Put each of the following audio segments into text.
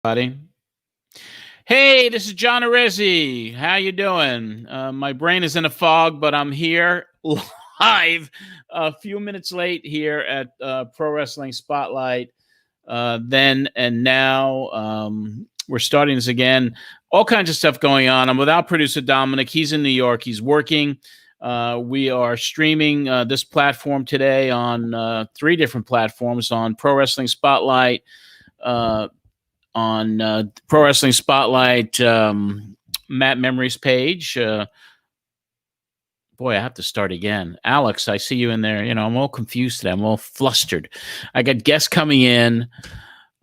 Buddy. Hey, this is John Arezzi. How you doing? My brain is in a fog, but I'm here live a few minutes late here at Pro Wrestling Spotlight. Then and now, we're starting this again. All kinds of stuff going on. I'm without producer Dominic. He's in New York. He's working. We are streaming this platform today on three different platforms on Pro Wrestling Spotlight. On Pro Wrestling Spotlight, Matt Memories page. Boy, I have to start again. Alex, I see you in there. I'm all confused today. I'm all flustered. I got guests coming in.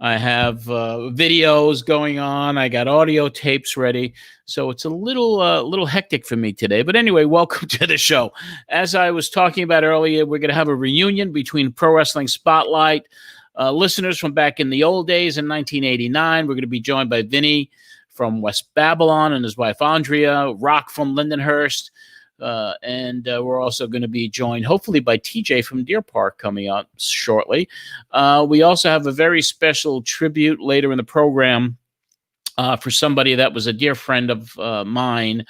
I have videos going on. I got audio tapes ready. So it's a little hectic for me today. But anyway, welcome to the show. As I was talking about earlier, we're going to have a reunion between Pro Wrestling Spotlight listeners from back in the old days in 1989. We're going to be joined by Vinny from West Babylon and his wife Andrea, Rock from Lindenhurst, and we're also going to be joined hopefully by TJ from Deer Park coming up shortly. We also have a very special tribute later in the program for somebody that was a dear friend of mine.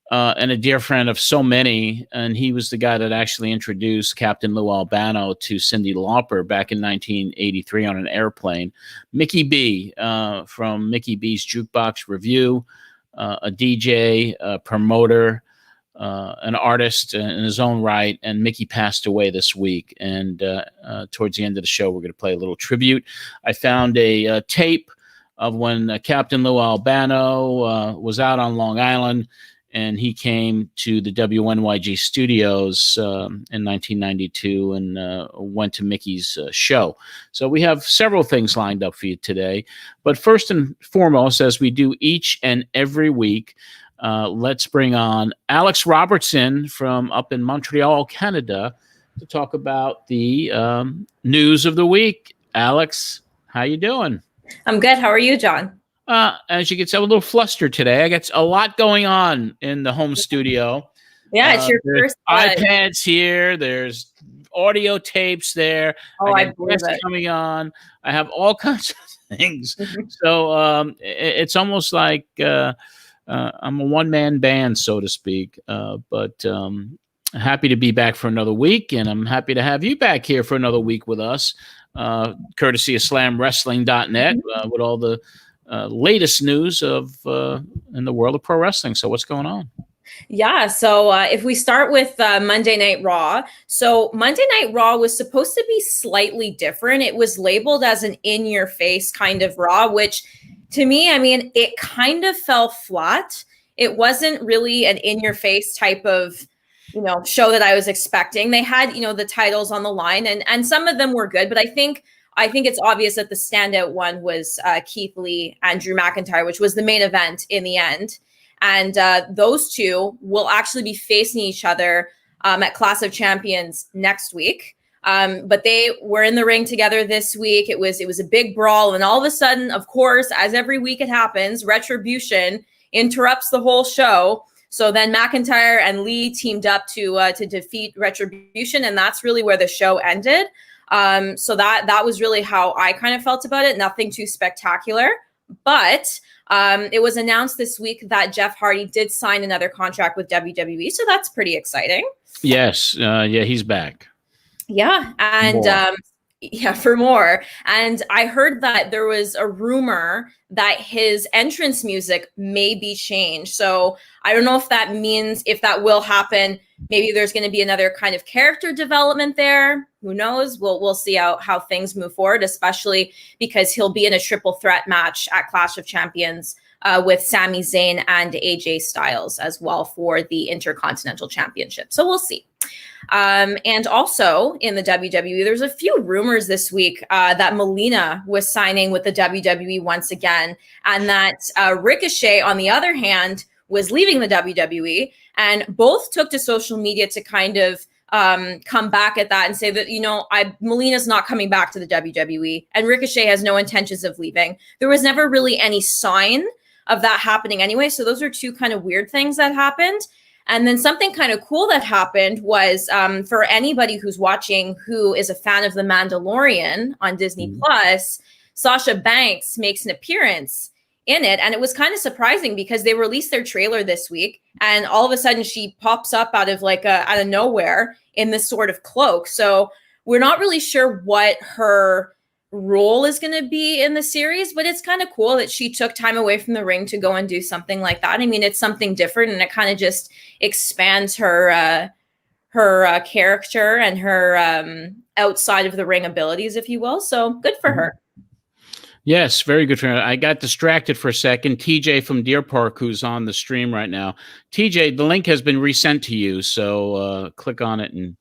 And a dear friend of so many, and he was the guy that actually introduced Captain Lou Albano to Cyndi Lauper back in 1983 on an airplane. Mickey B from Mickey B's Jukebox Review, a DJ, a promoter, an artist in his own right, and Mickey passed away this week. And towards the end of the show, we're going to play a little tribute. I found a tape of when Captain Lou Albano was out on Long Island, and he came to the WNYG studios in 1992 and went to Mickey's show. So we have several things lined up for you today. But first and foremost, as we do each and every week, let's bring on Alex Robertson from up in Montreal, Canada, to talk about the news of the week. Alex, how you doing? I'm good. How are you, John? As you can tell, I'm a little flustered today. I got a lot going on in the home studio. Yeah, it's your first iPads here. There's audio tapes there. Oh, I got guests coming on. I have all kinds of things. So it's almost like I'm a one-man band, so to speak. But happy to be back for another week, and I'm happy to have you back here for another week with us, courtesy of SlamWrestling.net, with all the latest news of in the world of pro wrestling. So what's going on? Yeah. So if we start with Monday Night Raw. So Monday Night Raw was supposed to be slightly different. It was labeled as an in-your-face kind of Raw, which to me, I mean, it kind of fell flat. It wasn't really an in-your-face type of show that I was expecting. They had, the titles on the line, and some of them were good, but I think it's obvious that the standout one was Keith Lee and Drew McIntyre, which was the main event in the end. And those two will actually be facing each other at Clash of Champions next week. But they were in the ring together this week. It was a big brawl. And all of a sudden, of course, as every week it happens, Retribution interrupts the whole show. So then McIntyre and Lee teamed up to defeat Retribution. And that's really where the show ended. So that was really how I kind of felt about it. Nothing too spectacular, but it was announced this week that Jeff Hardy did sign another contract with WWE. So that's pretty exciting. Yes. Yeah, he's back. Yeah. And for more. And I heard that there was a rumor that his entrance music may be changed. So I don't know if that means, if that will happen, maybe there's going to be another kind of character development there. Who knows? We'll see how things move forward, especially because he'll be in a triple threat match at Clash of Champions with Sami Zayn and AJ Styles as well for the Intercontinental Championship. So we'll see. And also in the WWE, there's a few rumors this week that Melina was signing with the WWE once again, and that Ricochet, on the other hand, was leaving the WWE, and both took to social media to kind of come back at that and say that, Melina's not coming back to the WWE, and Ricochet has no intentions of leaving. There was never really any sign of that happening anyway. So those are two kind of weird things that happened. And then something kind of cool that happened was for anybody who's watching who is a fan of The Mandalorian on Disney Plus. Sasha Banks makes an appearance in it. And it was kind of surprising because they released their trailer this week, and all of a sudden she pops up out of out of nowhere in this sort of cloak. So we're not really sure what her role is going to be in the series, but it's kind of cool that she took time away from the ring to go and do something like that. I mean, it's something different, and it kind of just expands her character and her outside of the ring abilities, if you will. So good for her. Yes, very good for her. I got distracted for a second. TJ from Deer Park, who's on the stream right now. TJ, the link has been resent to you, so click on it and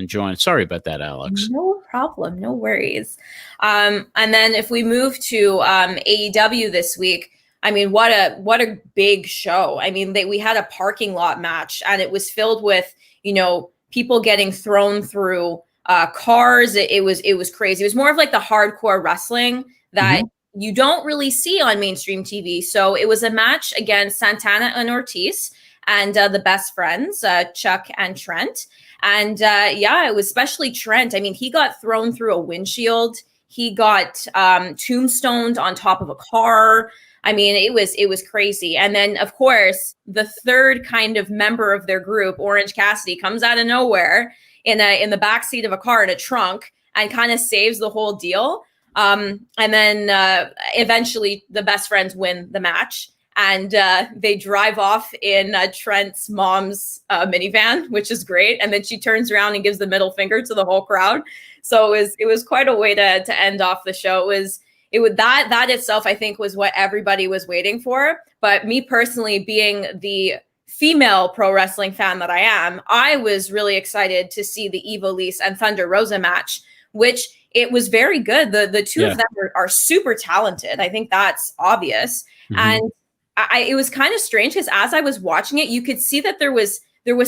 join. Sorry about that, Alex. No problem. No worries. And then if we move to AEW this week, I mean, what a big show. I mean, we had a parking lot match, and it was filled with, people getting thrown through cars. It was crazy. It was more of like the hardcore wrestling that you don't really see on mainstream TV. So it was a match against Santana and Ortiz and the best friends, Chuck and Trent. And it was especially Trent. I mean, he got thrown through a windshield. He got tombstoned on top of a car. I mean, it was crazy. And then, of course, the third kind of member of their group, Orange Cassidy, comes out of nowhere in the backseat of a car in a trunk and kind of saves the whole deal. And then eventually the best friends win the match, and they drive off in Trent's mom's minivan, which is great. And then she turns around and gives the middle finger to the whole crowd. So it was quite a way to end off the show. That itself, I think, was what everybody was waiting for. But me personally, being the female pro wrestling fan that I am, I was really excited to see the Ivelisse and Thunder Rosa match, which it was very good. The two of them are super talented. I think that's obvious. And it was kind of strange because as I was watching it, you could see that there was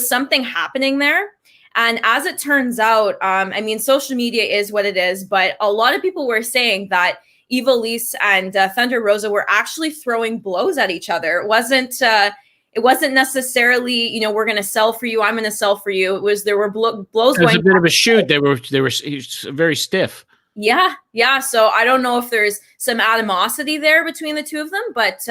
something happening there. And as it turns out, I mean, social media is what it is, but a lot of people were saying that Ivelisse and Thunder Rosa were actually throwing blows at each other. It wasn't necessarily, we're going to sell for you, I'm going to sell for you. There were blows going. It was a bit of a shoot. They were very stiff. Yeah. So I don't know if there's some animosity there between the two of them, but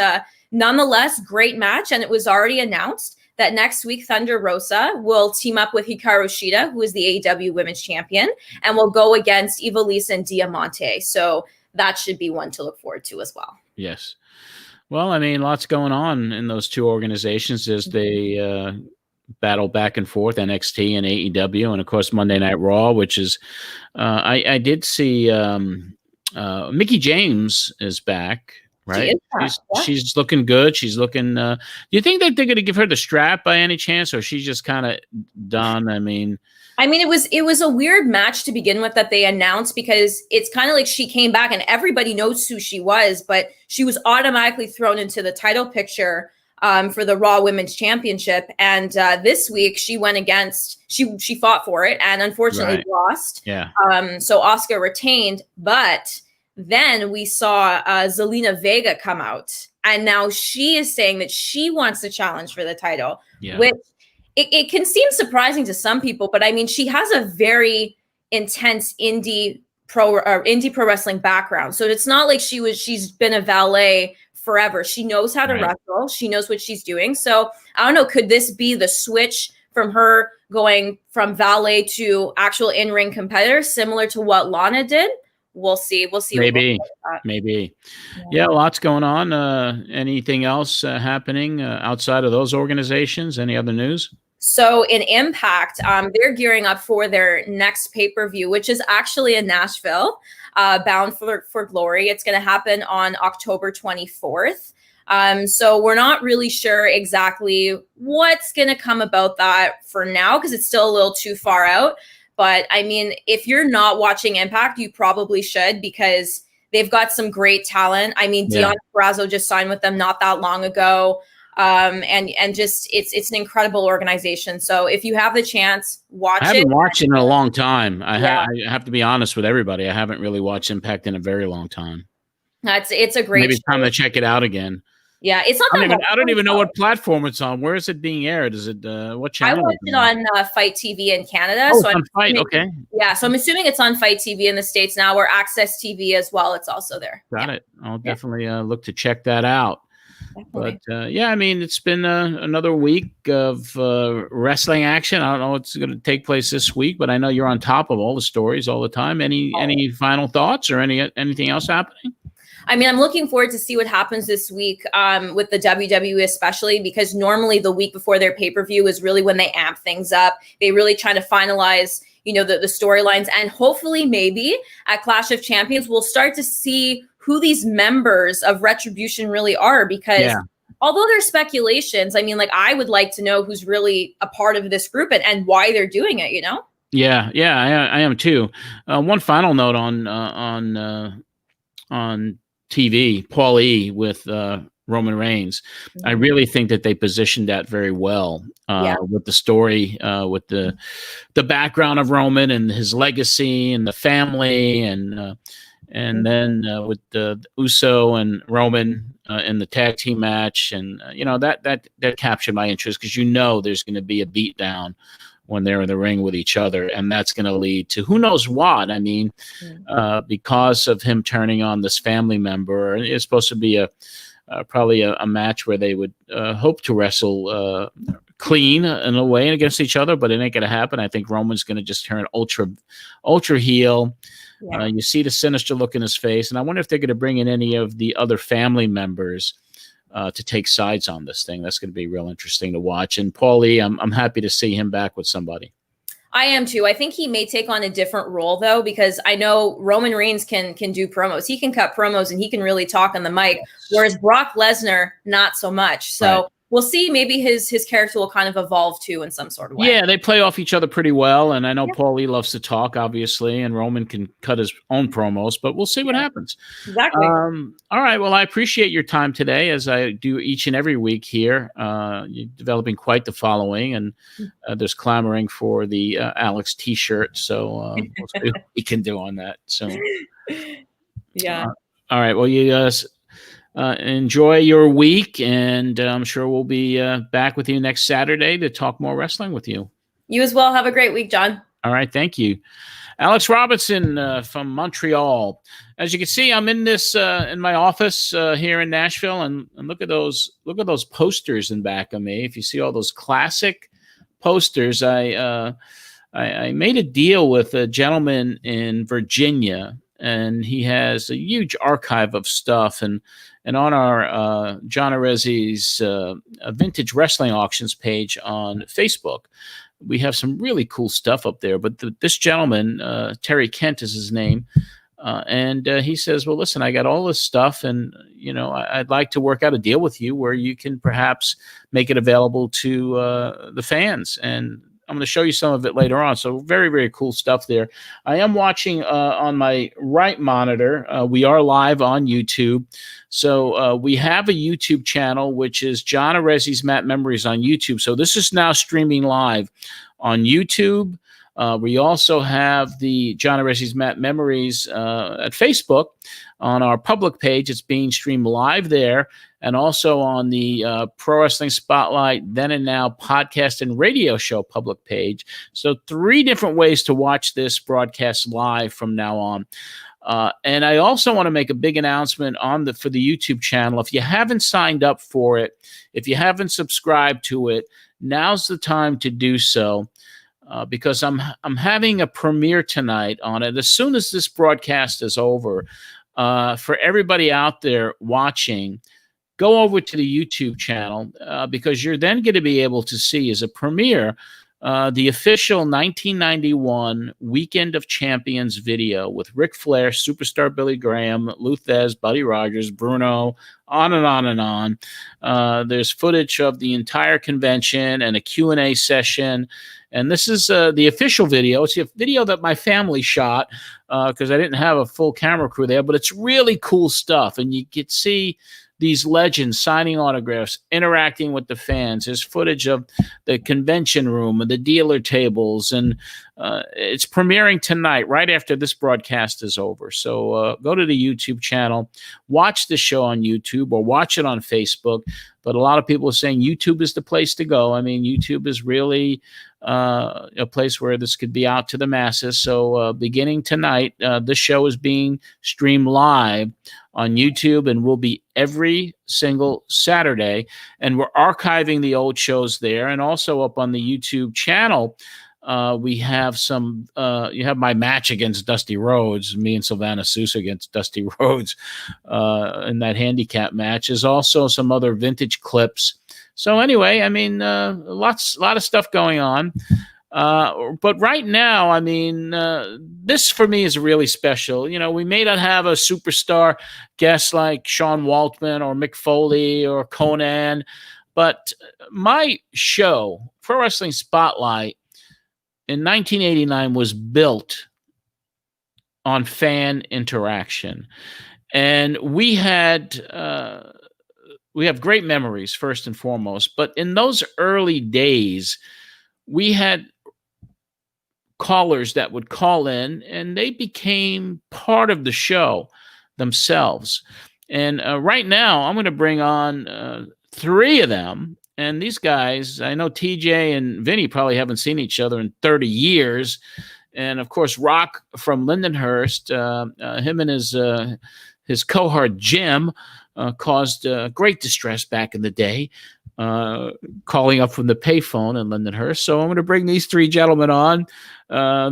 nonetheless, great match. And it was already announced that next week Thunder Rosa will team up with Hikaru Shida, who is the AEW Women's Champion, and will go against Ivelisse and Diamante. So that should be one to look forward to as well. Yes. Well, I mean, lots going on in those two organizations as they battle back and forth, NXT and AEW, and of course Monday Night Raw, which is I did see Mickie James is back, right? She's looking good. She's looking. Do you think that they're going to give her the strap by any chance, or she's just kind of done? I mean, it was a weird match to begin with that they announced, because it's kind of like she came back and everybody knows who she was, but she was automatically thrown into the title picture for the Raw Women's Championship. And this week she went against, she fought for it and unfortunately lost. Yeah. So Asuka retained, but then we saw Zelina Vega come out, and now she is saying that she wants to challenge for the title, which it can seem surprising to some people, but I mean, she has a very intense indie pro wrestling background. So it's not like she's been a valet forever. She knows how to wrestle. She knows what she's doing. So I don't know, could this be the switch from her going from valet to actual in-ring competitor, similar to what Lana did? We'll see. Maybe. Yeah, lots going on. Anything else happening outside of those organizations? Any other news? So in Impact, they're gearing up for their next pay-per-view, which is actually in Nashville, Bound for Glory. It's going to happen on October 24th. So we're not really sure exactly what's going to come about that for now, because it's still a little too far out. But I mean, if you're not watching Impact, you probably should, because they've got some great talent. I mean, Deonna Purrazzo just signed with them not that long ago. And just it's an incredible organization. So if you have the chance, watch it. I haven't watched it in a long time. I have to be honest with everybody. I haven't really watched Impact in a very long time. It's a great Maybe it's time to check it out again. Yeah, it's not that long. I don't even know what platform it's on. Where is it being aired? Is it what I channel? watched it on Fight TV in Canada. Oh, so it's on Fight. Okay, yeah, so I'm assuming it's on Fight TV in the States now, or Access TV as well. It's also there. Got it. I'll definitely look to check that out. Definitely. But yeah, I mean, it's been another week of wrestling action. I don't know what's going to take place this week, but I know you're on top of all the stories all the time. Any final thoughts or anything else happening? I mean, I'm looking forward to see what happens this week with the WWE, especially because normally the week before their pay-per-view is really when they amp things up. They really try to finalize, the storylines, and hopefully maybe at Clash of Champions, we'll start to see who these members of Retribution really are, because although there's speculations, I mean, like, I would like to know who's really a part of this group and why they're doing it, Yeah, I am too. One final note on TV, Paul E with Roman Reigns. I really think that they positioned that very well with the story, with the background of Roman and his legacy and the family, and then with the Uso and Roman in the tag team match, and that captured my interest, because there's going to be a beatdown when they're in the ring with each other, and that's going to lead to who knows what. I mean, because of him turning on this family member, it's supposed to be probably a match where they would hope to wrestle clean in a way against each other, but it ain't going to happen. I think Roman's going to just turn ultra heel. Yeah. You see the sinister look in his face, and I wonder if they're going to bring in any of the other family members to take sides on this thing. That's going to be real interesting to watch. And Paul E, I'm happy to see him back with somebody. I am too. I think he may take on a different role, though, because I know Roman Reigns can do promos. He can cut promos and he can really talk on the mic, whereas Brock Lesnar, not so much. So we'll see. Maybe his character will kind of evolve too in some sort of way. Yeah, they play off each other pretty well. And I know Paul E loves to talk, obviously, and Roman can cut his own promos, but we'll see what happens. Exactly. All right. Well, I appreciate your time today, as I do each and every week here. You're developing quite the following, and there's clamoring for the Alex T-shirt. So we'll see what we can do on that. So, all right. Well, you guys enjoy your week, and I'm sure we'll be back with you next Saturday to talk more wrestling with you. You as well. Have a great week, John. All right. Thank you. Alex Robinson from Montreal. As you can see, I'm in this in my office here in Nashville, and look at those posters in back of me. If you see all those classic posters, I made a deal with a gentleman in Virginia, and he has a huge archive of stuff. And on our John Arezzi's Vintage Wrestling Auctions page on Facebook, we have some really cool stuff up there. But this gentleman, Terry Kent is his name, and he says, well, listen, I got all this stuff, and I'd like to work out a deal with you where you can perhaps make it available to the fans. And I'm going to show you some of it later on. So very, very cool stuff there. I am watching on my right monitor. We are live on YouTube. So we have a YouTube channel, which is John Arezzi's Matt Memories on YouTube. So this is now streaming live on YouTube. We also have the John Arezzi's Matt Memories at Facebook on our public page. It's being streamed live there, and also on the Pro Wrestling Spotlight Then and Now podcast and radio show public page. So 3 different ways to watch this broadcast live from now on. And I also want to make a big announcement for the YouTube channel. If you haven't signed up for it, if you haven't subscribed to it, now's the time to do so. Because I'm having a premiere tonight on it. As soon as this broadcast is over, for everybody out there watching, go over to the YouTube channel because you're then going to be able to see as a premiere the official 1991 Weekend of Champions video with Ric Flair, Superstar Billy Graham, Lou Thesz, Buddy Rogers, Bruno, on and on and on. There's footage of the entire convention and a Q&A session. And this is the official video. It's a video that my family shot because I didn't have a full camera crew there, but it's really cool stuff. And you get to see these legends signing autographs, interacting with the fans. There's footage of the convention room and the dealer tables and It's premiering tonight, right after this broadcast is over. So go to the YouTube channel, watch the show on YouTube or watch it on Facebook. But a lot of people are saying YouTube is the place to go. I mean, YouTube is really a place where this could be out to the masses. So beginning tonight, this show is being streamed live on YouTube and will be every single Saturday. And we're archiving the old shows there, and also up on the YouTube channel. We have some, you have my match against Dusty Rhodes, me and Savannah Sousa against Dusty Rhodes in that handicap match. There's also some other vintage clips. So anyway, I mean, a lot of stuff going on. But right now, I mean, this for me is really special. You know, we may not have a superstar guest like Sean Waltman or Mick Foley or Conan, but my show, Pro Wrestling Spotlight, in 1989 was built on fan interaction. And we have great memories, first and foremost. But in those early days, we had callers that would call in, and they became part of the show themselves. And right now, I'm going to bring on 3 of them. And these guys, I know TJ and Vinny probably haven't seen each other in 30 years. And, of course, Rock from Lindenhurst, him and his cohort Jim caused great distress back in the day, calling up from the payphone in Lindenhurst. So I'm going to bring these 3 gentlemen on.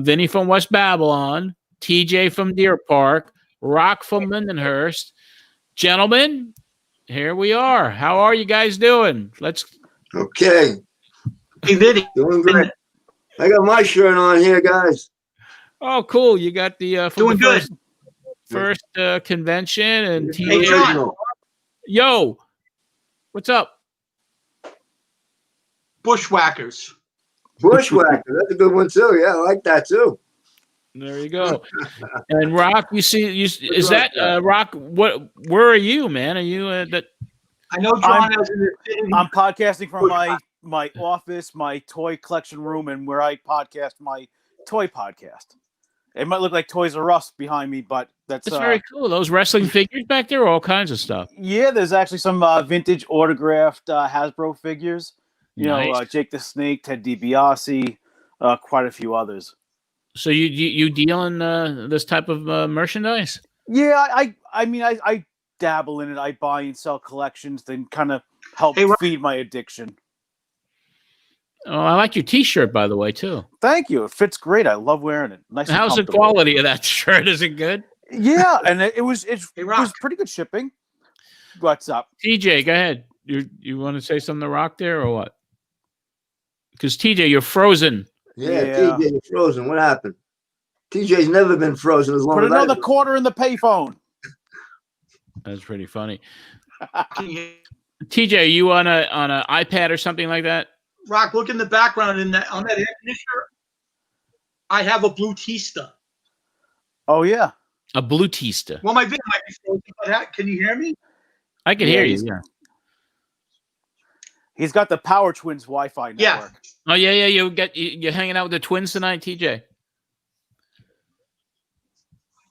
Vinny from West Babylon, TJ from Deer Park, Rock from Lindenhurst. Gentlemen, here we are. How are you guys doing? Okay. Hey, Vinny. Doing great. I got my shirt on here, guys. Oh, cool. You got the doing good. First convention and Hey, John. Yo, what's up? Bushwhackers. Bushwhacker. That's a good one too. Yeah, I like that too. There you go. And Rock, is that Rock? Where are you, man? Are you that? I know John has I'm podcasting from my office, my toy collection room, and where I podcast my toy podcast. It might look like Toys R Us behind me, but that's very cool. Those wrestling figures back there, all kinds of stuff. Yeah, there's actually some vintage autographed Hasbro figures. You know, Jake the Snake, Ted DiBiase, quite a few others. So you deal in this type of merchandise? Yeah, I mean I dabble in it. I buy and sell collections, then kind of help feed my addiction. Oh, I like your T-shirt, by the way, too. Thank you. It fits great. I love wearing it. Nice. How's the quality of that shirt? Is it good? Yeah, and it was pretty good shipping. What's up, TJ? Go ahead. You want to say something to Rock there or what? Because TJ, you're frozen. Yeah, TJ, you're frozen. What happened? TJ's never been frozen as long as Put another quarter in the payphone. That's pretty funny. TJ, are you on an iPad or something like that? Rock, look in the background on that air conditioner. I have a blue Tista. Oh yeah, a blue Tista. Well, my video might be frozen, but can you hear me? I can hear you. Yeah. He's got the Power Twins Wi-Fi network. Yeah. Oh yeah. You're hanging out with the twins tonight, TJ.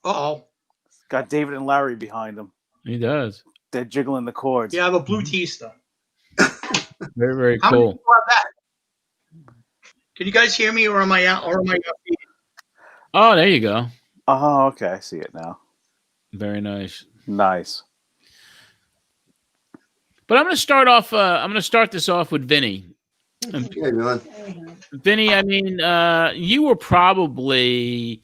Uh-oh. Got David and Larry behind him. He does. They're jiggling the cords. Yeah, I have a blue Tista. Very, very How cool. many people have that? Can you guys hear me, or am I out? Or am I up? Oh, there you go. Oh, okay. I see it now. Very nice. Nice. But I'm going to start off. I'm going to start this off with Vinny. Vinny, I mean, you were probably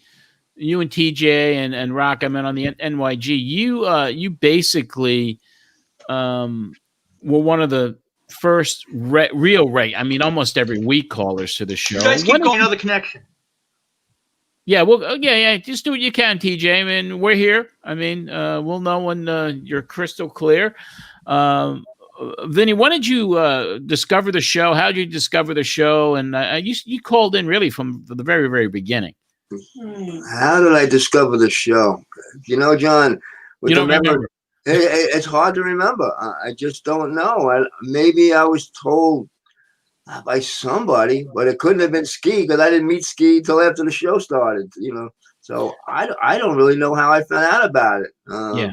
you and TJ and Rock. I mean, on the NYG, you basically were one of the first I mean, almost every week callers to the show. You guys keep going another connection. Yeah, well, yeah. Just do what you can, TJ. I mean, we're here. I mean, we'll know when you're crystal clear. Vinny, when did you discover the show? How did you discover the show? And you called in really from the very, very beginning. How did I discover the show? You know, John, you don't remember. It's hard to remember. I just don't know. Maybe I was told by somebody, but it couldn't have been Ski because I didn't meet Ski till after the show started. So I don't really know how I found out about it. Yeah.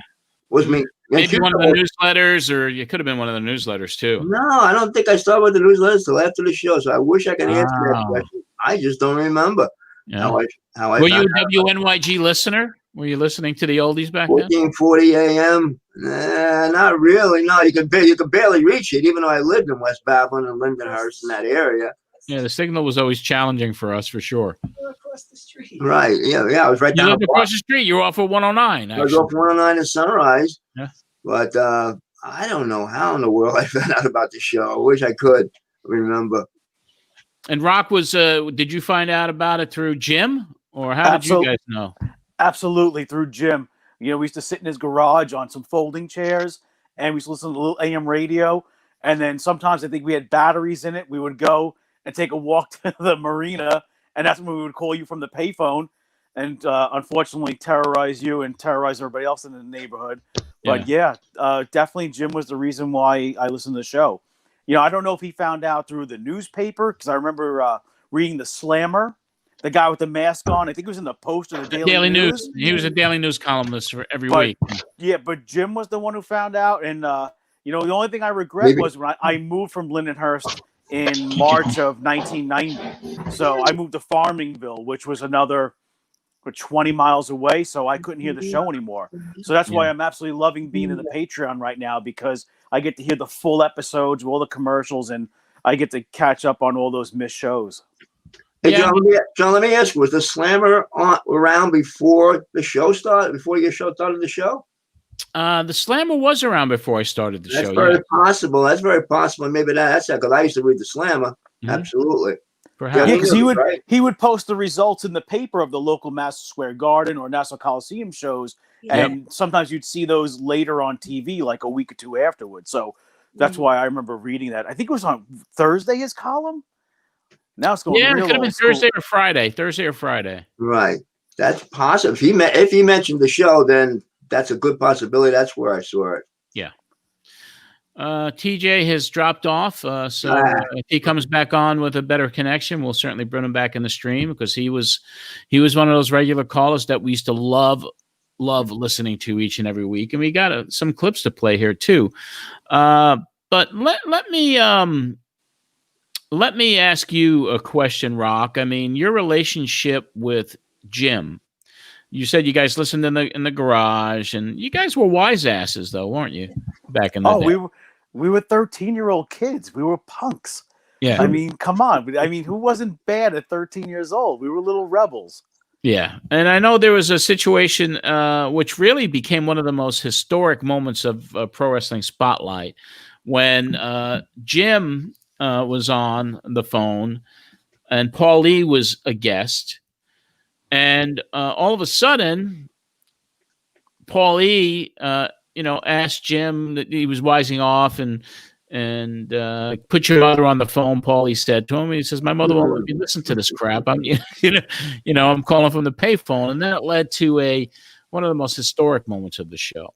Was me. Maybe one of the newsletters, or you could have been one of the newsletters too. No, I don't think I started with the newsletters till after the show. So I wish I could answer that question. I just don't remember how I Were you a WNYG listener? Were you listening to the oldies back then? 1440 AM. Not really. No, you could barely reach it, even though I lived in West Babylon and Lindenhurst in that area. Yeah, the signal was always challenging for us, for sure. Across the street. Right. Yeah. I was right down. You lived across the street. You were off of 109. I was off 109 in Sunrise. Yeah. But I don't know how in the world I found out about the show. I wish I could remember. And Rock was. Did you find out about it through Jim, or how did you guys know? Absolutely, through Jim. We used to sit in his garage on some folding chairs, and we used to listen to a little AM radio. And then sometimes I think we had batteries in it. We would go and take a walk to the marina, and that's when we would call you from the payphone and unfortunately terrorize you and terrorize everybody else in the neighborhood. But definitely Jim was the reason why I listened to the show. I don't know if he found out through the newspaper, because I remember reading the Slammer, the guy with the mask on. I think it was in the Post or the Daily News. He was a Daily News columnist for every week. Yeah, but Jim was the one who found out. And, the only thing I regret was when I moved from Lindenhurst in March of 1990. So I moved to Farmingville, which was another 20 miles away. So I couldn't hear the show anymore. So that's why I'm absolutely loving being in the Patreon right now, because I get to hear the full episodes, all the commercials, and I get to catch up on all those missed shows. Hey, John, let me ask you, was the Slammer around before the show started, before your show started the show? The Slammer was around before I started the show. That's very possible. That's very possible. Maybe that's because I used to read the Slammer. Mm-hmm. Absolutely. Yeah, because he would post the results in the paper of the local Madison Square Garden or Nassau Coliseum shows, and sometimes you'd see those later on TV, like a week or two afterwards. So that's why I remember reading that. I think it was on Thursday, his column. Now it's going. Yeah, it could have been Thursday or Friday. Right. That's possible. If he mentioned the show, then that's a good possibility. That's where I saw it. Yeah. TJ has dropped off, so if he comes back on with a better connection, we'll certainly bring him back in the stream, because he was one of those regular callers that we used to love listening to each and every week, and we got some clips to play here too. But let me ask you a question, Rock. I mean, your relationship with Jim. You said you guys listened in the garage, and you guys were wise asses, though, weren't you? Back in the day. We were 13-year-old kids. We were punks. Yeah. I mean, come on. I mean, who wasn't bad at 13 years old? We were little rebels. Yeah. And I know there was a situation which really became one of the most historic moments of Pro Wrestling Spotlight, when Jim was on the phone and Paul Lee was a guest. And all of a sudden, Paul Lee, asked Jim that he was wising off and put your mother on the phone. Paulie said to him, he says, "My mother won't let me listen to this crap. I'm calling from the payphone," and that led to one of the most historic moments of the show.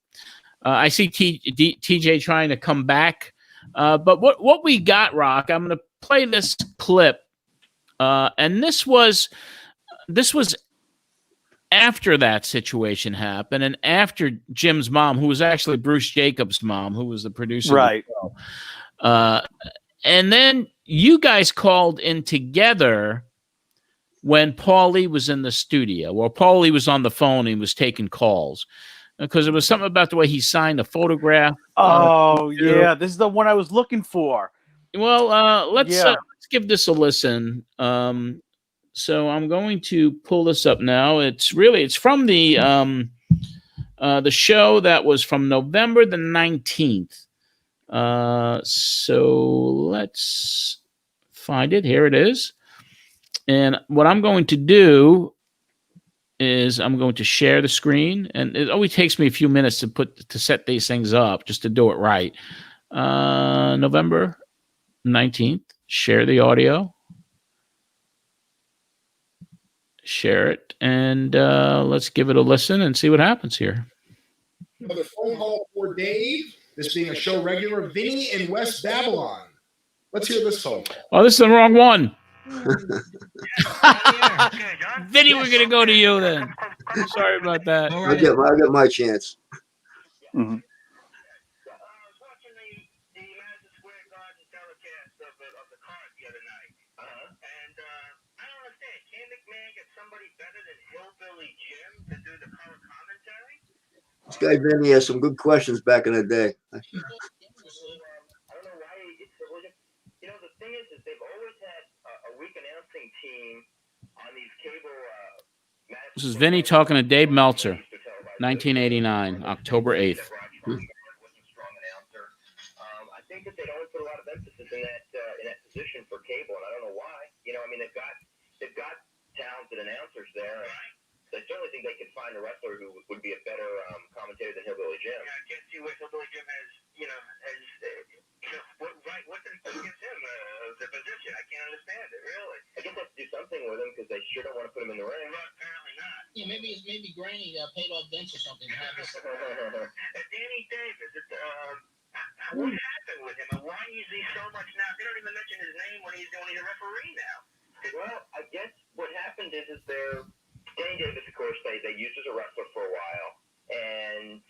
I see TJ trying to come back, but what we got, Rock? I'm going to play this clip, and this was after that situation happened, and after Jim's mom, who was actually Bruce Jacobs' mom, who was the producer, right? Of the show. And then you guys called in together when Paul Lee was in the studio. Well, Paul Lee was on the phone; he was taking calls because it was something about the way he signed a photograph. Oh, yeah, this is the one I was looking for. Well, let's give this a listen. So I'm going to pull this up now. It's from the show that was from November the 19th. So let's find it. Here it is. And what I'm going to do is I'm going to share the screen, and it always takes me a few minutes to set these things up just to do it right. November 19th. Share the audio. Share it, and let's give it a listen and see what happens here. Another phone call for Dave, this being a show regular, Vinny in West Babylon. Let's hear this phone. Oh, this is the wrong one. Yeah, okay, John. Vinny, we're gonna go to you then. Sorry about that. All I'll right. get my chance. Mhm. I was watching the Madison Square Garden telecast of the card the other night. And I don't understand. Can McMahon get somebody better than Hillbilly Jim to do the color commentary? This guy Vinny has some good questions back in the day. I don't know why it's so. You know, the thing is they've always had a weak announcing team on these cable. Madison This is Square Vinny Garden talking to Dave Meltzer, used to televise 1989, October 8th. That Roger Goldberg was a strong announcer. I think that they don't put a lot of emphasis in that position for cable, and I don't know why. You know, I mean, they've got talented announcers there. I certainly think they could find a wrestler who would be a better commentator than Hillbilly Jim. Yeah, I can't see what Hillbilly Jim has. You know, what gives him the position? I can't understand it really. I guess they have to do something with him because they sure don't want to put him in the ring. Well, apparently not. Yeah, maybe Granny paid off Vince or something to have this. Danny Davis, what happened with him? And why is he so much now? They don't even mention his name when he's a referee now. Well, I guess what happened is Danny Davis, of course, they used as a wrestler for a while, and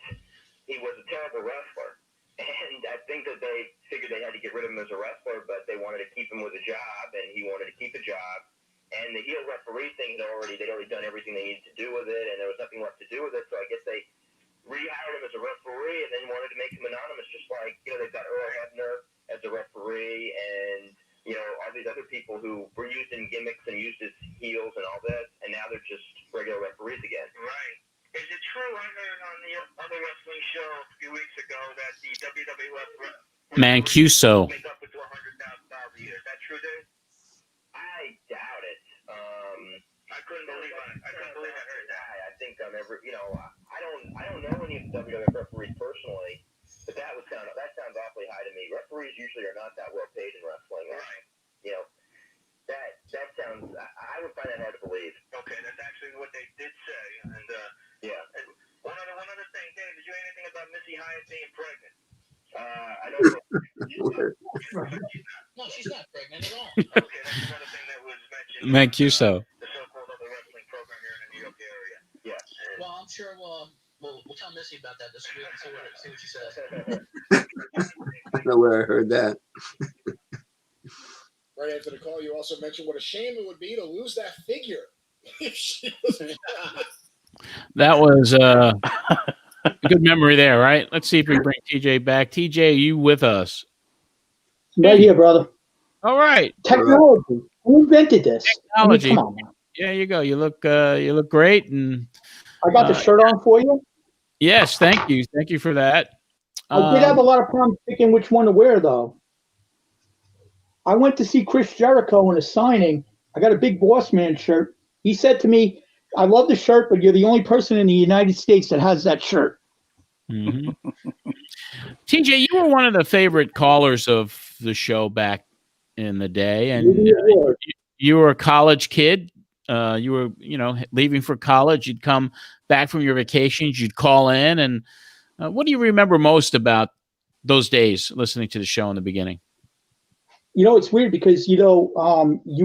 he was a terrible wrestler. And I think that they figured they had to get rid of him as a wrestler, but they wanted to keep him with a job, and he wanted to keep a job. And the heel referee thing, they'd already done everything they needed to do with it, and there was nothing left to do with it. So I guess they rehired him as a referee, and then wanted to make him anonymous, just like, you know, they've got Earl Hebner as a referee, and, you know, all these other people who were used in gimmicks and used as heels and all this, and now they're just regular referees again. Right. Is it true? I heard on the other wrestling show a few weeks ago that the WWF Mancuso. make up to $100,000 a year. Is that true, dude? I doubt it. I couldn't believe I heard that. I think you know, I don't know any of the WWF referees personally, but that sounds awfully high to me. Referees usually are not that well paid in wrestling. Right. You know, that sounds. I would find that hard to believe. Okay, that's actually what they did say, and yeah. And one other thing, Dave, did you hear anything about Missy Hyatt being pregnant? I don't know. No, she's not pregnant at all. Okay, that's another thing that was mentioned. Mancuso. The so-called other wrestling program here in the New York area. Yeah. Well, I'm sure we'll tell Missy about that this week and see what she says. I don't know where I heard that. Right after the call, you also mentioned what a shame it would be to lose that figure. If she was- That was a good memory there, right? Let's see if we bring TJ back. TJ, are you with us? Right here, brother. All right. Technology. Who invented this? Technology. I mean, come on, man. Yeah, you go. You look great, and I got the shirt on for you. yes, thank you for that. I did have a lot of problems picking which one to wear, though. I went to see Chris Jericho in a signing. I got a big Boss Man shirt. He said to me, I love the shirt, but you're the only person in the United States that has that shirt. Mhm. TJ, you were one of the favorite callers of the show back in the day, and you were a college kid. You were, leaving for college. You'd come back from your vacations. You'd call in, and what do you remember most about those days listening to the show in the beginning? It's weird because, you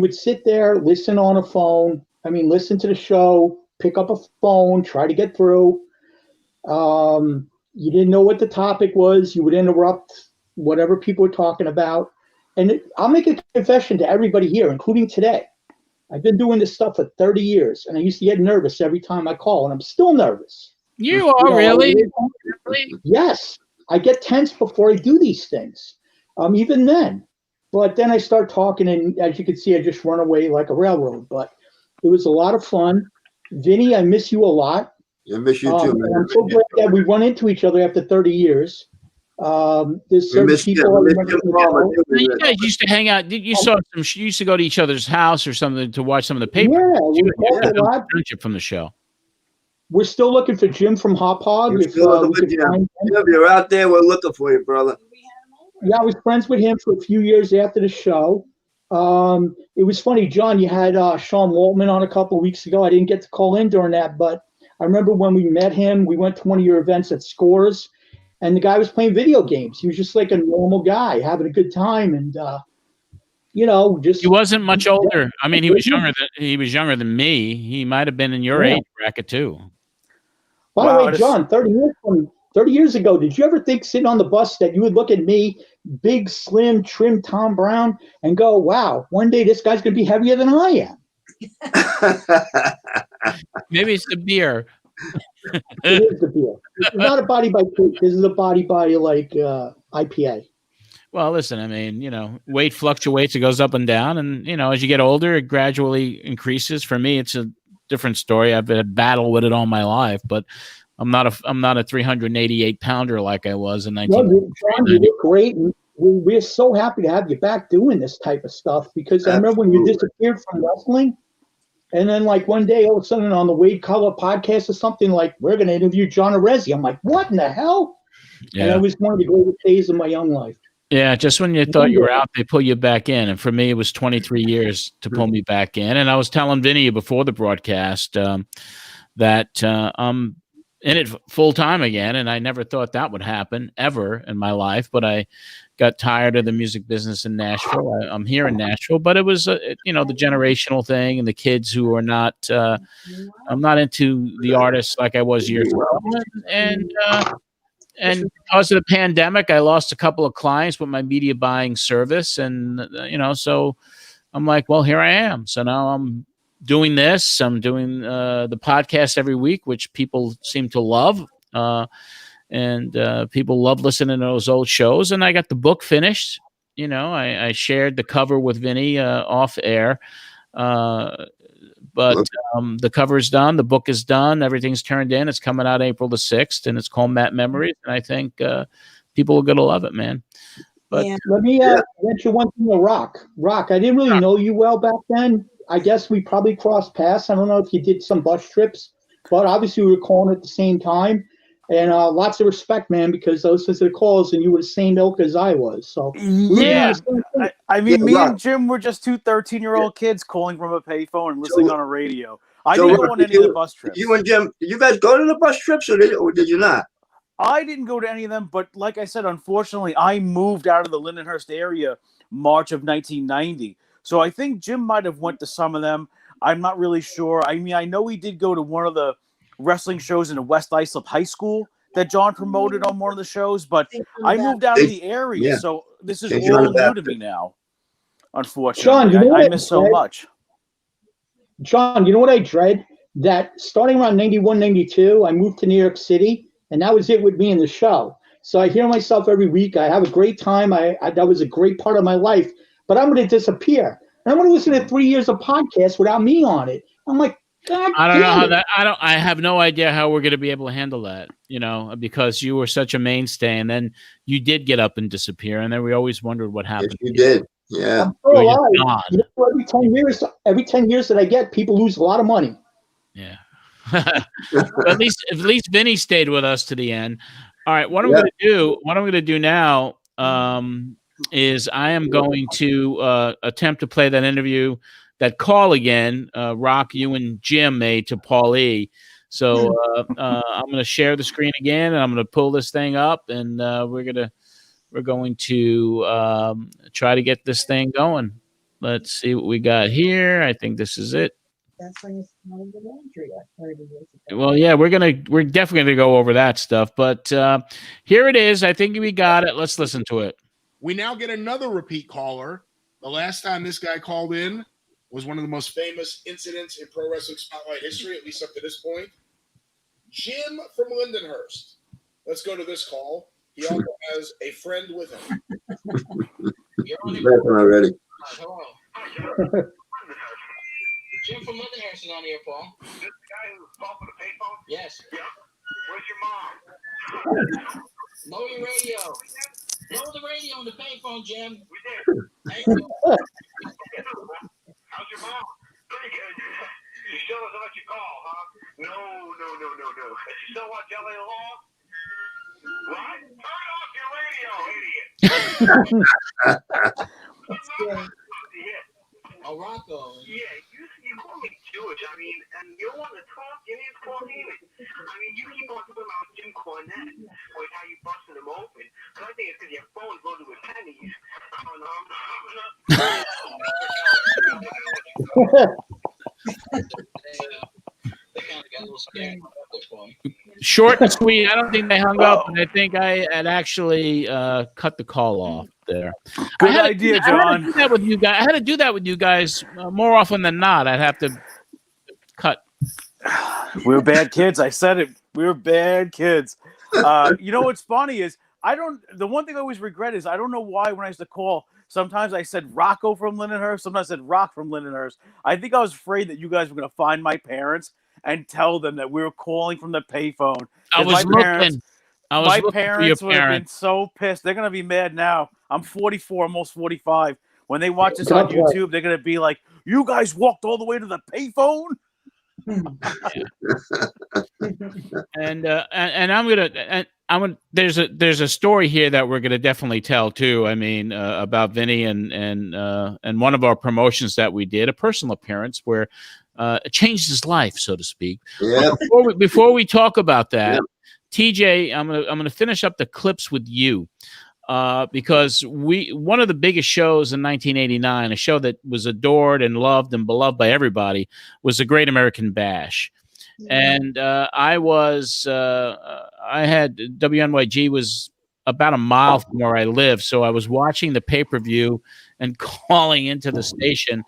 would sit there, listen on a phone. Listen to the show, pick up a phone, try to get through. You didn't know what the topic was. You would interrupt whatever people were talking about. And I'll make a confession to everybody here, including today. I've been doing this stuff for 30 years, and I used to get nervous every time I call, and I'm still nervous. You are really? Yes. I get tense before I do these things, even then. But then I start talking, and as you can see, I just run away like a railroad. But it was a lot of fun. Vinny, I miss you a lot. I miss you too, man. I'm so glad that we run into each other after 30 years. There's certain people I remember. You guys used to hang out. You used to go to each other's house or something to watch some of the papers. Yeah, we had a lot. from the show. We're still looking for Jim from Hop Hog. If you're out there, we're looking for you, brother. Yeah, I was friends with him for a few years after the show. It was funny, John, you had Sean Waltman on a couple of weeks ago. I didn't get to call in during that, but I remember when we met him, we went to one of your events at Scores, and the guy was playing video games. He was just like a normal guy, having a good time. And just He wasn't much older. I mean, he was younger than me. He might have been in your age bracket too. By the way, John, 30 years ago, did you ever think sitting on the bus that you would look at me, big, slim, trim Tom Brown, and go, wow, one day this guy's going to be heavier than I am? Maybe it's the beer. It is the beer. It's not a body by creek. This is a body by IPA. Well, listen, I mean, weight fluctuates. It goes up and down. And, as you get older, it gradually increases. For me, it's a different story. I've been a battle with it all my life, but I'm not a 388 pounder like I was in 19. John, you did great. We're so happy to have you back doing this type of stuff, because I remember when you disappeared from wrestling, and then like one day all of a sudden on the Wade Color podcast or something, like, we're going to interview John Arezzi. I'm like, what in the hell? Yeah. And that was one of the greatest days of my young life. Yeah, just when you thought you were out, they pull you back in. And for me, it was 23 years to pull me back in. And I was telling Vinny before the broadcast that I'm in it full time again. And I never thought that would happen ever in my life. But I got tired of the music business in Nashville. I'm here in Nashville, but it was, the generational thing and the kids who are not, I'm not into the artists like I was years ago. And because of the pandemic, I lost a couple of clients with my media buying service. And, so I'm like, well, here I am. So now I'm doing this. I'm doing the podcast every week, which people seem to love. And people love listening to those old shows. And I got the book finished. I shared the cover with Vinny off air. But the cover is done. The book is done. Everything's turned in. It's coming out April the 6th, and it's called Matt Memories. And I think people are going to love it, man. But let me mention one thing to Rock. Rock, I didn't really know you well back then. I guess we probably crossed paths. I don't know if you did some bus trips, but obviously we were calling at the same time. And lots of respect, man, because I listened to the calls and you were the same ilk as I was. So me and Jim were just two 13-year-old kids calling from a payphone and listening on a radio. I didn't go on any of the bus trips. You and Jim, did you guys go to the bus trips or did you not? I didn't go to any of them, but like I said, unfortunately, I moved out of the Lindenhurst area March of 1990. So I think Jim might have went to some of them. I'm not really sure. I mean, I know he did go to one of the wrestling shows in the West Islip High School that John promoted on one of the shows, but I moved out of the area, so this is all new to me now. Unfortunately, John, I miss so much. John, you know what I dread? That starting around 91, 92, I moved to New York City, and that was it with me in the show. So I hear myself every week. I have a great time. That was a great part of my life, but I'm going to disappear. And I'm going to listen to 3 years of podcasts without me on it. I'm like, God, I don't know how that. I have no idea how we're going to be able to handle that. Because you were such a mainstay, and then you did get up and disappear, and then we always wondered what happened. Yes, you did. Yeah. Every 10 years that I get, people lose a lot of money. Yeah. at least Vinny stayed with us to the end. All right. What I'm going to do now is I am going to attempt to play that interview. That call again, Rock, you and Jim made to Paulie. So I'm going to share the screen again, and I'm going to pull this thing up, and we're going to try to get this thing going. Let's see what we got here. I think this is it. That's when you started the laundry. Well, yeah, we're definitely going to go over that stuff, but here it is. I think we got it. Let's listen to it. We now get another repeat caller. The last time this guy called in was one of the most famous incidents in pro wrestling spotlight history, at least up to this point. Jim from Lindenhurst. Let's go to this call. He also has a friend with him. You're already. Hello. Jim from Lindenhurst is on here, Paul. This the guy who called for the payphone? Yes. Yep. Where's your mom? Lower your radio. Lower the radio on the payphone, Jim. We did. Thank you. How's your mom? Pretty good. She still doesn't let you call, huh? No. Does she still watch LA Law? What? Turn off your radio, idiot. Oh, Rocco. Yeah, you call me Jewish. I mean, and you don't want to talk. You need to call David. I mean, you keep on talking about Jim Cornette with how you busted him open. But I think it's because your phone's loaded with pennies. They kind of got a little scared. Short and sweet. I don't think they hung up, and I think I had actually cut the call off there. Good I had idea, I had John. to do that with you guys. I had to do that with you guys more often than not. I'd have to cut. We were bad kids. I said it. We were bad kids. You know what's funny is the one thing I always regret is I don't know why when I used to call, sometimes I said Rocco from Lindenhurst, sometimes I said Rock from Lindenhurst. I think I was afraid that you guys were going to find my parents and tell them that we were calling from the payphone. I was looking. My parents would have been so pissed. They're going to be mad now. I'm 44, almost 45. When they watch this on YouTube, they're going to be like, you guys walked all the way to the payphone? And I'm gonna there's a story here that we're gonna definitely tell too. I mean, about Vinny and one of our promotions that we did, a personal appearance where it changed his life, so to speak. Yeah. Before we talk about that, TJ, I'm gonna finish up the clips with you. Because one of the biggest shows in 1989, a show that was adored and loved and beloved by everybody, was the Great American Bash. And I had WNYG was about a mile from where I lived, so I was watching the pay-per-view and calling into the station.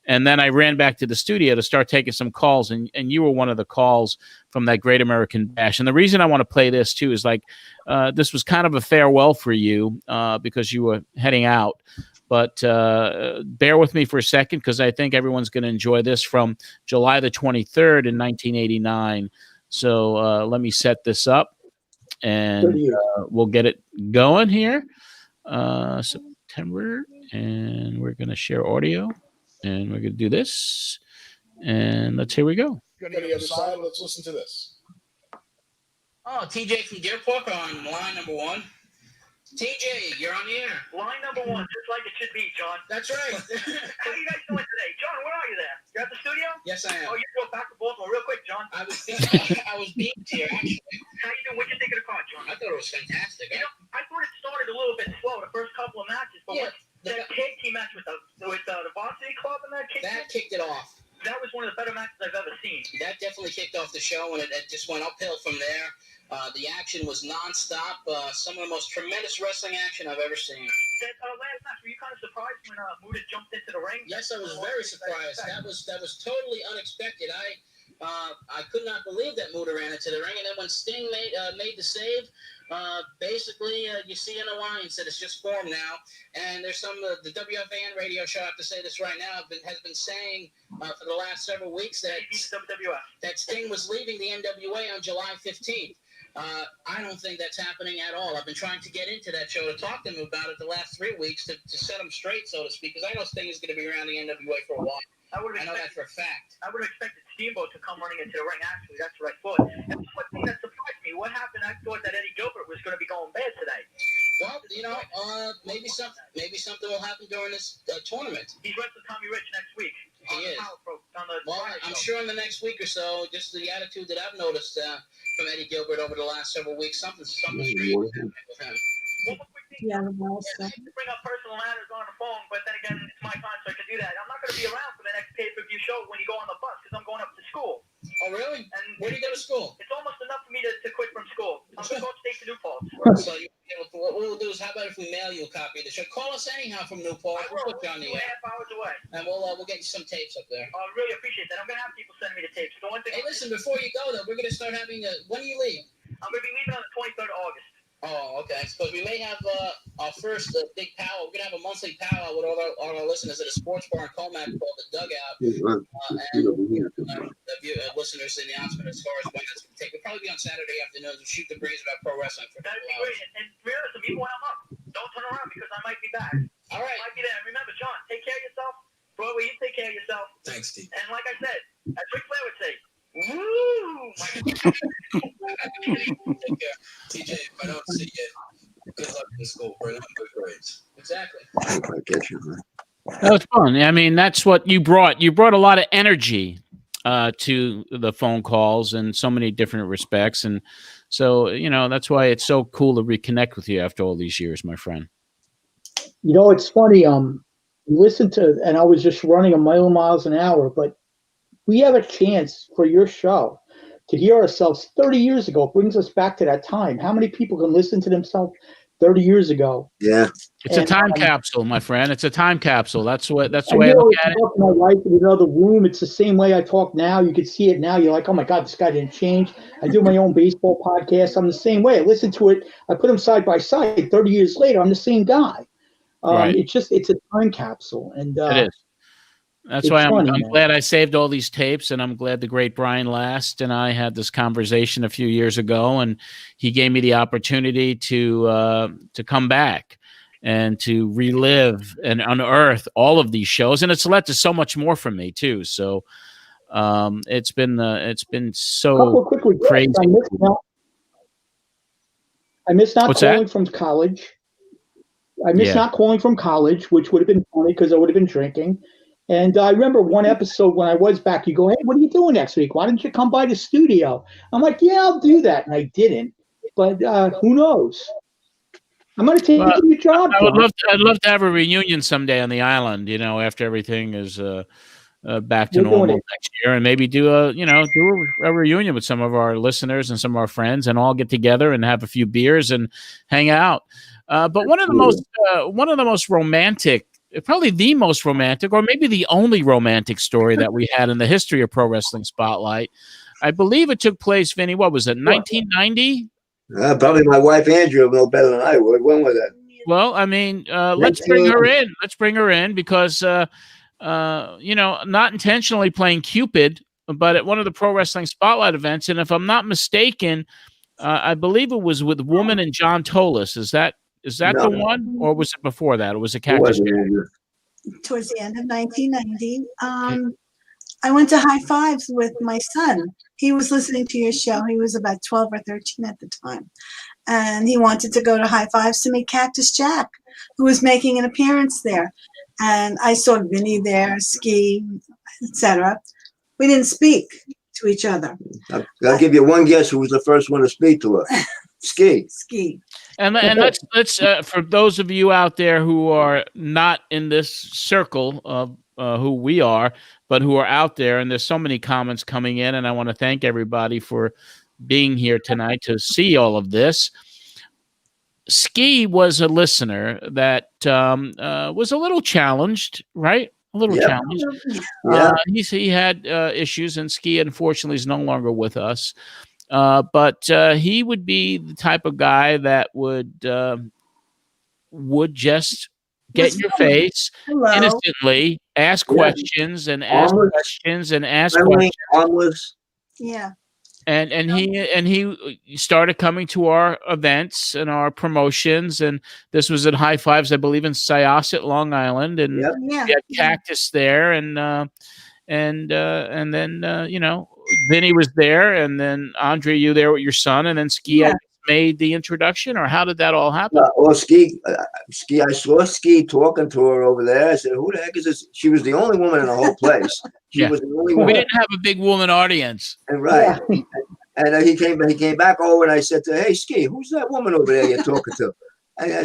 And then I ran back to the studio to start taking some calls, and you were one of the calls from that Great American Bash. And the reason I want to play this too is this was kind of a farewell for you because you were heading out. But bear with me for a second because I think everyone's going to enjoy this from July the 23rd in 1989. So let me set this up, and we'll get it going here. September, and we're going to share audio. And we're going to do this. And here we go. Go to the other side. Let's listen to this. Oh, TJ from Deer Park on line number 1. TJ, you're on the air. Line number 1, just like it should be, John. That's right. How are you guys doing today? John, where are you there? You're at the studio? Yes, I am. Oh, you drove back to Baltimore real quick, John. I was beamed here, actually. How you doing? What'd you think of the car, John? I thought it was fantastic. You know, I thought it started a little bit slow the first couple of matches, but that tag team match with the varsity club and that kicked it off. That was one of the better matches I've ever seen. That definitely kicked off the show, and it just went uphill from there. The action was nonstop. Some of the most tremendous wrestling action I've ever seen. That last match, were you kind of surprised when Muta jumped into the ring? Yes, I was very surprised. That was totally unexpected. I could not believe that Muta ran into the ring, and then when Sting made the save, basically you see an alliance that is just formed now. And there's the WFAN radio show, I have to say this right now, has been saying for the last several weeks that Sting was leaving the NWA on July 15th. I don't think that's happening at all. I've been trying to get into that show to talk to him about it the last 3 weeks to set him straight, so to speak, because I know Sting is going to be around the NWA for a while. I know that for a fact. I would have expected Steamboat to come running into the ring, actually. That's what I thought. And one thing that surprised me, what happened, I thought that Eddie Gilbert was going to be going bad today. Well, maybe something will happen during this tournament. He's wrestling Tommy Rich next week. He is. Well, I'm sure in the next week or so, just the attitude that I've noticed from Eddie Gilbert over the last several weeks, something's strange with him. Yeah, to bring up personal matters on the phone, but then again, it's my time, so I can do that. I'm not going to be around for the next pay-per-view show when you go on the bus because I'm going up to school. Oh, really? And where do you go to school? It's almost enough for me to quit from school. I'm going to go upstate to Newport. So what we'll do is, how about if we mail you a copy of the show? Call us anyhow from Newport. We'll put you on the air. 2.5 hours away. And we'll get you some tapes up there. I really appreciate that. I'm going to have people send me the tapes. The one thing. Hey, listen, before you go, though, we're going to start having when do you leave? I'm going to be leaving on the 23rd of August. Oh, okay. Because we may have our first big powwow. We're going to have a monthly powwow with all our listeners at a sports bar in Colmac called The Dugout. And the listeners in the announcement as far as when that's going to take. We'll probably be on Saturday afternoons and shoot the breeze about pro wrestling for That'd be great. And remember, people when I'm up, don't turn around because I might be back. All right. I might be there. Remember, John, take care of yourself. Broadway, you take care of yourself. Thanks, Steve. And like I said, as Ric Flair would say, woo! Take care. TJ, if I don't see you, good luck in school. Bring up good grades. Exactly. That was fun. I mean, that's what you brought. You brought a lot of energy to the phone calls in so many different respects. And so, that's why it's so cool to reconnect with you after all these years, my friend. It's funny. listen to, and I was just running a million miles an hour, but we have a chance for your show to hear ourselves 30 years ago. It brings us back to that time. How many people can listen to themselves 30 years ago? Yeah. It's a And, time capsule, my friend. It's a time capsule. That's the way I know, look I at it. talk to my wife in another room. It's the same way I talk now. You can see it now. You're like, oh my God, this guy didn't change. I do my own baseball podcast. I'm the same way. I listen to it. I put them side by side. 30 years later, I'm the same guy. Right. It's a time capsule. And It is. That's it's why I'm funny, man. glad I saved all these tapes, and I'm glad the great Brian Last and I had this conversation a few years ago, and he gave me the opportunity to come back and to relive and unearth all of these shows, and it's led to so much more from me too. So it's been Couple so of quick regrets. crazy. I miss not What's that? calling from college. I miss Yeah. not calling from college, which would have been funny because I would have been drinking. And I remember one episode when I was back, you go, hey, what are you doing next week? Why didn't you come by the studio? I'm like, yeah, I'll do that. And I didn't. But who knows? I'm going to take Well, your job. John. I'd love to have a reunion someday on the island, after everything is back to We're doing normal it. next year, and maybe do a reunion with some of our listeners and some of our friends, and all get together and have a few beers and hang out. But one of the most romantic, probably the most romantic, or maybe the only romantic story that we had in the history of Pro Wrestling Spotlight, I believe it took place, Vinny, what was it, 1990? Probably my wife Andrea will know better than I would. When was that? Well, I mean, let's bring her in. Let's bring her in because, not intentionally playing Cupid, but at one of the Pro Wrestling Spotlight events, and if I'm not mistaken, I believe it was with Woman and John Tolis. Is that No. the one, or was it before that? It was a It Cactus wasn't Jack. Andrea. Towards the end of 1990. I went to High Fives with my son. He was listening to your show. He was about 12 or 13 at the time. And he wanted to go to High Fives to meet Cactus Jack, who was making an appearance there. And I saw Vinny there, Ski, etc. We didn't speak to each other. I'll give you one guess who was the first one to speak to her. Ski. Ski. And let's for those of you out there who are not in this circle of who we are, but who are out there, and there's so many comments coming in, and I want to thank everybody for being here tonight to see all of this. Ski was a listener that was a little challenged, right? A little challenged. Yeah. He had issues, and Ski unfortunately is no longer with us. But he would be the type of guy that would just get in your face innocently, ask questions and ask questions and ask questions. Harmless. Yeah. And he started coming to our events and our promotions, and this was at High Fives, I believe, in Syosset, Long Island, and we had Cactus there, and then Vinny was there, and then Andre, you there with your son, and then Ski made the introduction, or how did that all happen? Well, Ski, I saw Ski talking to her over there. I said, "Who the heck is this?" She was the only woman in the whole place. She was the only We woman. didn't have a big woman audience, And right. And he came back over, and I said to her, "Hey, Ski, who's that woman over there you're talking to?" I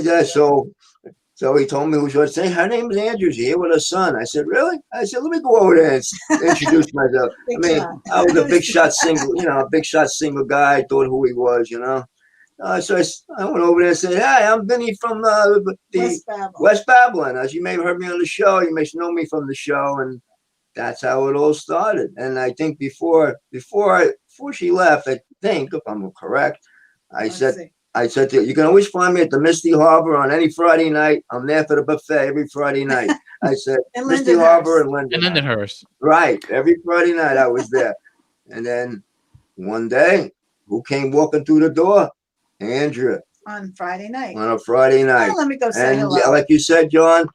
said, so he told me who she was. Saying her name is Andrew. She's here with her son. I said, "Really?" I said, "Let me go over there and introduce myself." I mean, I was a big shot single guy. I thought who he was, So I went over there and said, "Hey, I'm Vinny from the West Babylon. As you may have heard me on the show, you may know me from the show." And that's how it all started. And I think before she left, I think, if I'm correct, I said to her, "You can always find me at the Misty Harbor on any Friday night. I'm there for the buffet every Friday night." I said, Misty Harbor and Lindenhurst. Right. Every Friday night I was there. And then one day, who came walking through the door? Andrea. On Friday night. On a Friday night. Oh, let me go say and hello. Yeah, like you said, John,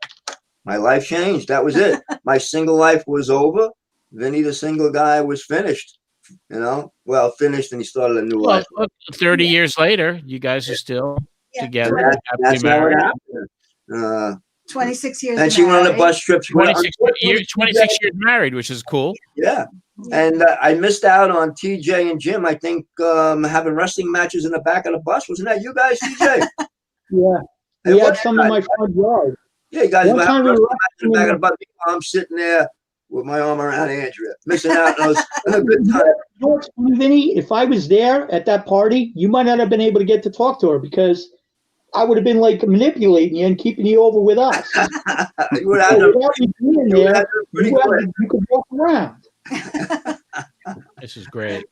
my life changed. That was it. My single life was over. Vinny, the single guy, was finished. Finished, and he started a new life. 30 years later, you guys are still together. That's how it married. happened. 26 years. And she went on a bus trip. 26 years married, which is cool. Yeah. And I missed out on TJ and Jim, I think, having wrestling matches in the back of the bus. Wasn't that you guys, TJ? Yeah. We had some in my front yard. Yeah, you guys One were time we having were in the back of the bus. I'm sitting there with my arm around Andrea, missing out on a good time. You know what's funny, Vinny? If I was there at that party, you might not have been able to get to talk to her because I would have been like manipulating you and keeping you over with us. You would have So to, without me being you would have there, to pretty you quick. could walk around. This is great.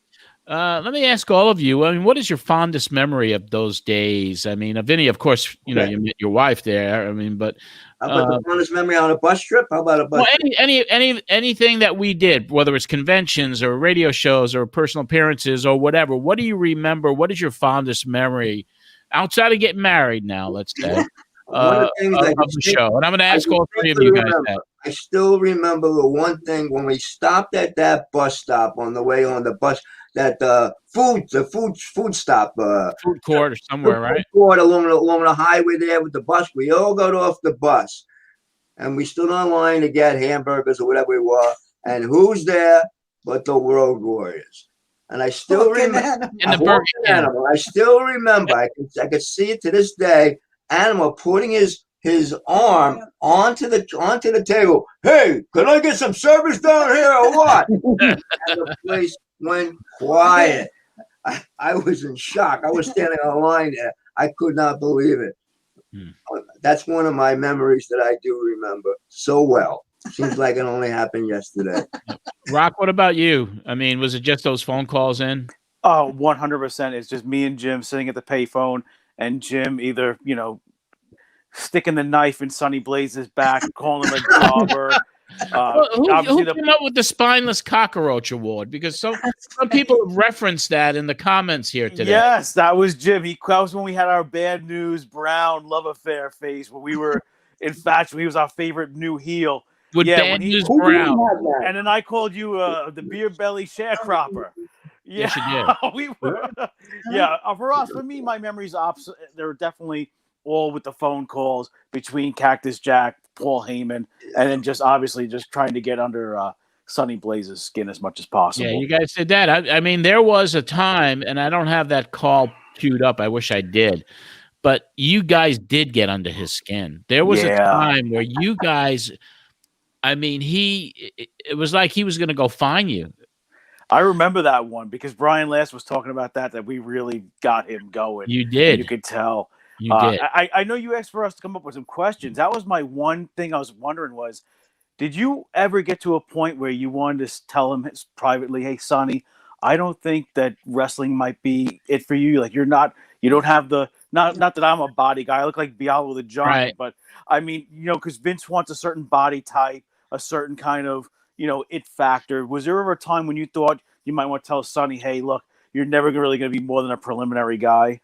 Let me ask all of you. I mean, what is your fondest memory of those days? I mean, Vinny, of course, you know, you met your wife there. I mean, but How about the fondest memory on a bus trip? How about a bus well, trip? anything that we did, whether it's conventions or radio shows or personal appearances or whatever. What do you remember? What is your fondest memory outside of getting married now? Let's say One of the things of I the show. And I'm going to ask all three of distinctly you guys remember, that. I still remember the one thing when we stopped at that bus stop on the way on the bus, that food stop, Food court or somewhere, food right? court along the highway there with the bus. We all got off the bus, and we stood on line to get hamburgers or whatever we were. And who's there but the Road Warriors? And I still remember. In the Burger King. Animal. I still remember. I can see it to this day. Animal putting his arm onto the table. Hey, can I get some service down here or what? And the place went quiet. I was in shock. I was standing on line there. I could not believe it. That's one of my memories that I do remember so well. Seems like it only happened yesterday. Rock, what about you? I mean, was it just those phone calls in? Oh, 100%. It's just me and Jim sitting at the payphone, and Jim either, you know, sticking the knife in Sonny Blaze's back, calling him a jobber. Who came up with the spineless cockroach award? Because some people have referenced that in the comments here today. Yes, that was Jim. That was when we had our Bad News Brown love affair phase, where we were infatuated. He was our favorite new heel. With Bad News Brown. And then I called you the beer belly sharecropper. Yeah, Yes, you did. we were. Yeah, for me, my memories opposite. They're definitely all with the phone calls between Cactus Jack, Paul Heyman, and then just obviously just trying to get under Sonny Blaze's skin as much as possible. Yeah, you guys did that. I mean, there was a time, and I don't have that call queued up. I wish I did. But you guys did get under his skin. There was a time where you guys, I mean, it was like he was going to go find you. I remember that one because Brian Last was talking about that we really got him going. You did. You could tell. You did. I know you asked for us to come up with some questions. That was my one thing I was wondering was, did you ever get to a point where you wanted to tell him privately, hey, Sonny, I don't think that wrestling might be it for you. Like you don't have the, not that I'm a body guy. I look like Bialo the Giant, Right. but I mean, you know, because Vince wants a certain body type, a certain kind of, you know, it factor. Was there ever a time when you thought you might want to tell Sonny, hey, look, you're never really going to be more than a preliminary guy?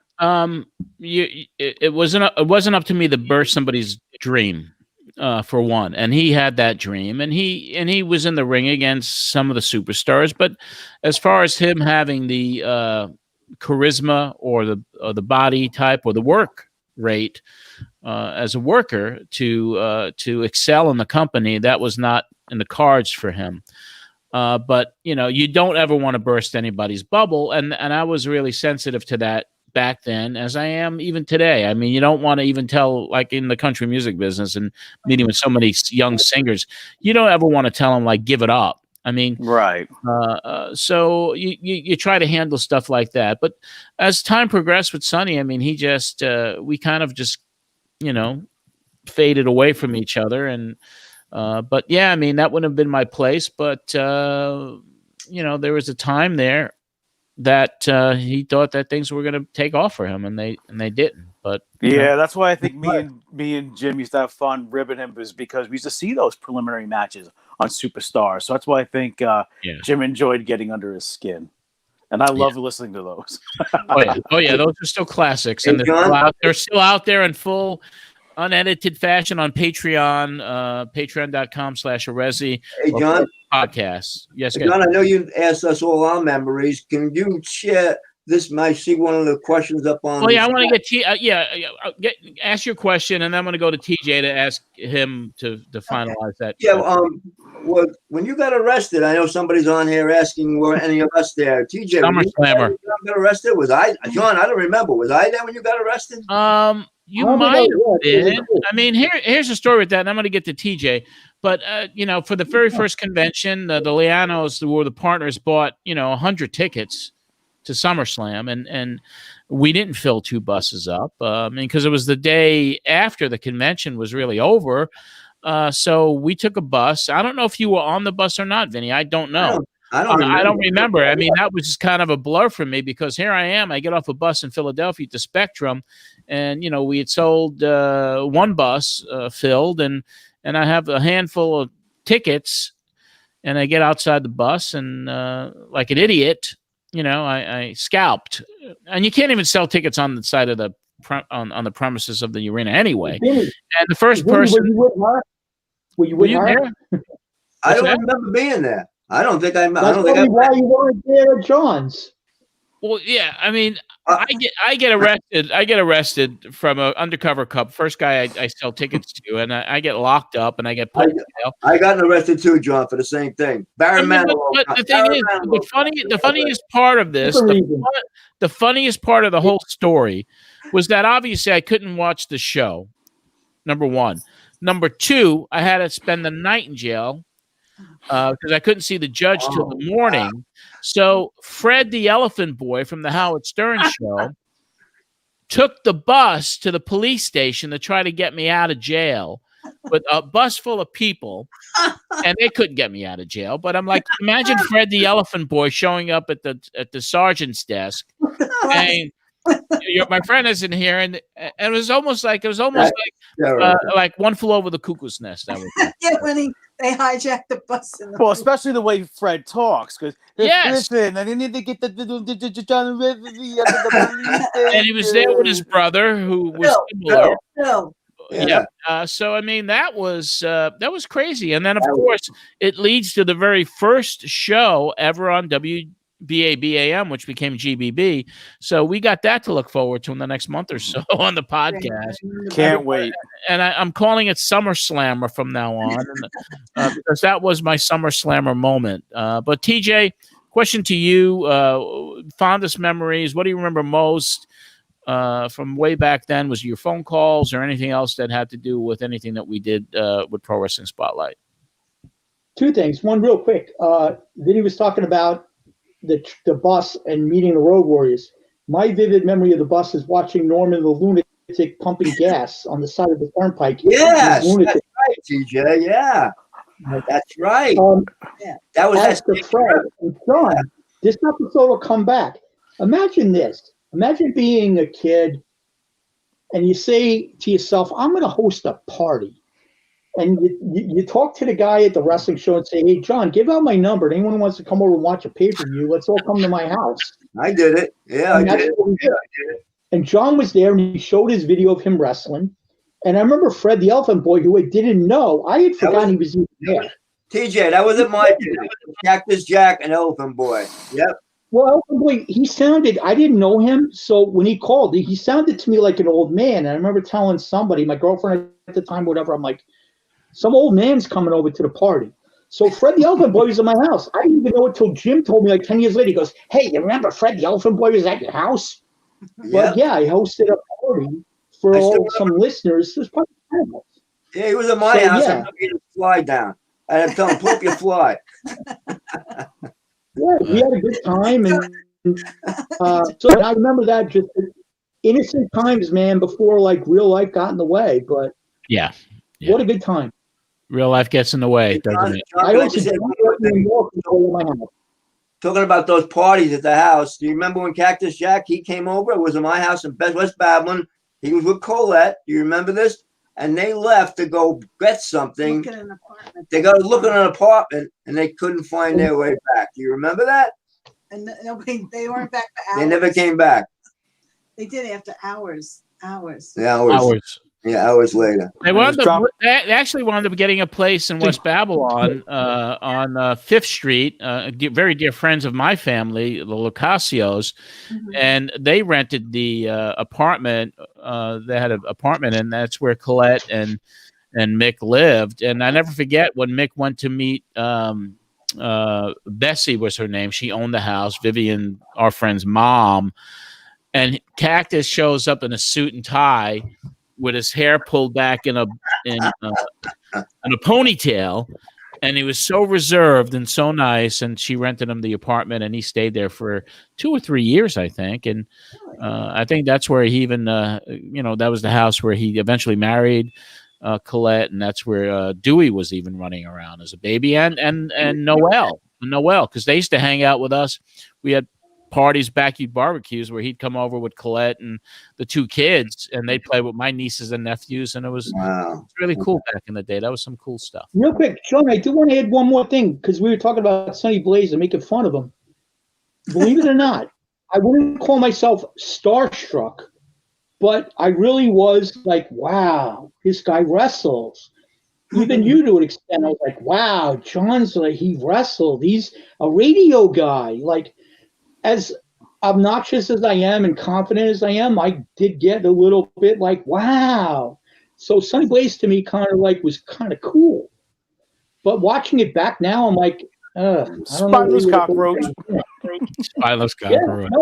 It wasn't up to me to burst somebody's dream, for one, and he had that dream, and he was in the ring against some of the superstars. But as far as him having the charisma or the body type or the work rate as a worker to excel in the company, that was not in the cards for him. But you know, you don't ever want to burst anybody's bubble, and I was really sensitive to that back then, as I am even today. I mean, you don't want to even tell, like in the country music business and meeting with so many young singers, you don't ever want to tell them like give it up. I mean, right. So you try to handle stuff like that. But as time progressed with Sonny, I mean, he just we kind of just, you know, faded away from each other. And but yeah, I mean, that wouldn't have been my place. But you know, there was a time there that he thought that things were going to take off for him, and they didn't. But yeah, that's why I think me and Jim used to have fun ribbing him, is because we used to see those preliminary matches on Superstars. So that's why I think Jim enjoyed getting under his skin, and I love listening to those. Oh yeah, those are still classics, and they're still out there in full unedited fashion on Patreon, patreon.com/Arezzi. Hey, John. Podcasts. Yes, hey, John, I know you asked us all our memories. Can you share this? I see one of the questions up on. Oh yeah, I want to get ask your question, and then I'm going to go to TJ to ask him to finalize that. Yeah, well, when you got arrested, I know somebody's on here asking, were any of us there? TJ, SummerSlammer. When you got arrested? Was I, John? I don't remember. Was I there when you got arrested? You I don't might think I have was. It was been. cool. I mean, here's a story with that, and I'm going to get to TJ. But for the very first convention, the Lianos, who were the partners, bought 100 tickets to SummerSlam, and we didn't fill 2 buses up. Because it was the day after the convention was really over. So we took a bus. I don't know if you were on the bus or not, Vinny. I don't know. I don't remember. I mean, that was just kind of a blur for me because here I am. I get off a bus in Philadelphia to Spectrum, and we had sold 1 bus filled, and I have a handful of tickets, and I get outside the bus, and like an idiot, I scalped, and you can't even sell tickets on the side of the on the premises of the arena anyway. Vinny, And the first person, were you with her? there? I don't that? remember being there. I don't think That's probably why you weren't there at John's. Well, yeah. I mean, I get arrested. I get arrested from an undercover cop. First guy I sell tickets to, and I get locked up and I get put in jail. I got arrested too, John, for the same thing. Barry Manilow. But the thing is, the funniest part of this, the funniest part of the whole story, was that obviously I couldn't watch the show. Number one. Number two, I had to spend the night in jail because I couldn't see the judge till the morning. Wow. So Fred the Elephant Boy from the Howard Stern show took the bus to the police station to try to get me out of jail with a bus full of people, and they couldn't get me out of jail. But I'm like, imagine Fred the Elephant Boy showing up at the sergeant's desk saying, my friend isn't here, and it was almost like like One Flew Over the Cuckoo's Nest. That was yeah, when they hijacked the bus. Well, especially the way Fred talks, because listen, I didn't need to get the and he was there with his brother, who was similar. Bill. Yeah. So I mean, that was crazy, and then of course it leads to the very first show ever on WBABAM, which became GBB. So we got that to look forward to in the next month or so on the podcast. Can't wait. And I'm calling it Summer Slammer from now on, because that was my Summer Slammer moment. But TJ, question to you: fondest memories? What do you remember most from way back then? Was it your phone calls or anything else that had to do with anything that we did with Pro Wrestling Spotlight? 2 things. One, real quick. Vinny was talking about the bus and meeting the Road Warriors. My vivid memory of the bus is watching Norman the Lunatic pumping gas on the side of the turnpike. Yes, that's right, TJ. Yeah, that's right. That was as the Fred and John. This episode will come back. Imagine this. Imagine being a kid and you say to yourself, I'm going to host a party. And you talk to the guy at the wrestling show and say, hey, John, give out my number. Anyone who wants to come over and watch a pay-per-view, let's all come to my house. I did it. Yeah, I did it. And John was there, and he showed his video of him wrestling. And I remember Fred the Elephant Boy, who I didn't know. I had forgotten he was even there. TJ, that wasn't my dude. Cactus Jack and Elephant Boy. Yep. Well, Elephant Boy, I didn't know him. So when he called, he sounded to me like an old man. And I remember telling somebody, my girlfriend at the time, whatever, I'm like, some old man's coming over to the party. So Fred the Elephant Boy was in my house. I didn't even know it until Jim told me like 10 years later. He goes, hey, you remember Fred the Elephant Boy was at your house? Well, yeah, I hosted a party for some listeners. It was probably he was at my house. Yeah. I'm getting a fly down. I had to tell him, pull up your fly. Yeah, we had a good time. And so I remember that, just innocent times, man, before like real life got in the way. But yeah. What a good time. Real life gets in the way, doesn't it? Talking about those parties at the house. Do you remember when Cactus Jack, he came over? It was in my house in West Babylon. He was with Colette. Do you remember this? And they left to go get something. They got to look at an apartment, and they couldn't find their way back. Do you remember that? And they weren't back for hours. They never came back. They did after hours. Yeah, hours later. They actually wound up getting a place in West Babylon on 5th Street. Very dear friends of my family, the Lucasios, and they rented the apartment. They had an apartment, and that's where Colette and Mick lived. And I never forget when Mick went to meet Bessie was her name. She owned the house. Vivian, our friend's mom, and Cactus shows up in a suit and tie. with his hair pulled back in a ponytail, and he was so reserved and so nice. And she rented him the apartment, and he stayed there for 2 or 3 years, I think. And I think that's where he even, that was the house where he eventually married Colette, and that's where Dewey was even running around as a baby, and Noel, because they used to hang out with us. We had parties, backyard barbecues, where he'd come over with Colette and the 2 kids, and they'd play with my nieces and nephews, and it was really cool back in the day. That was some cool stuff. Real quick, Sean, I do want to add one more thing, because we were talking about Sonny Blaze and making fun of him. Believe it or not, I wouldn't call myself starstruck, but I really was like, wow, this guy wrestles. Even you to an extent, I was like, wow, John's like, he wrestled. He's a radio guy. Like, as obnoxious as I am and confident as I am, I did get a little bit like, wow. So Sonny Blaze to me kind of like was kind of cool. But watching it back now, I'm like, Spineless cockroach. Spineless cockroach. I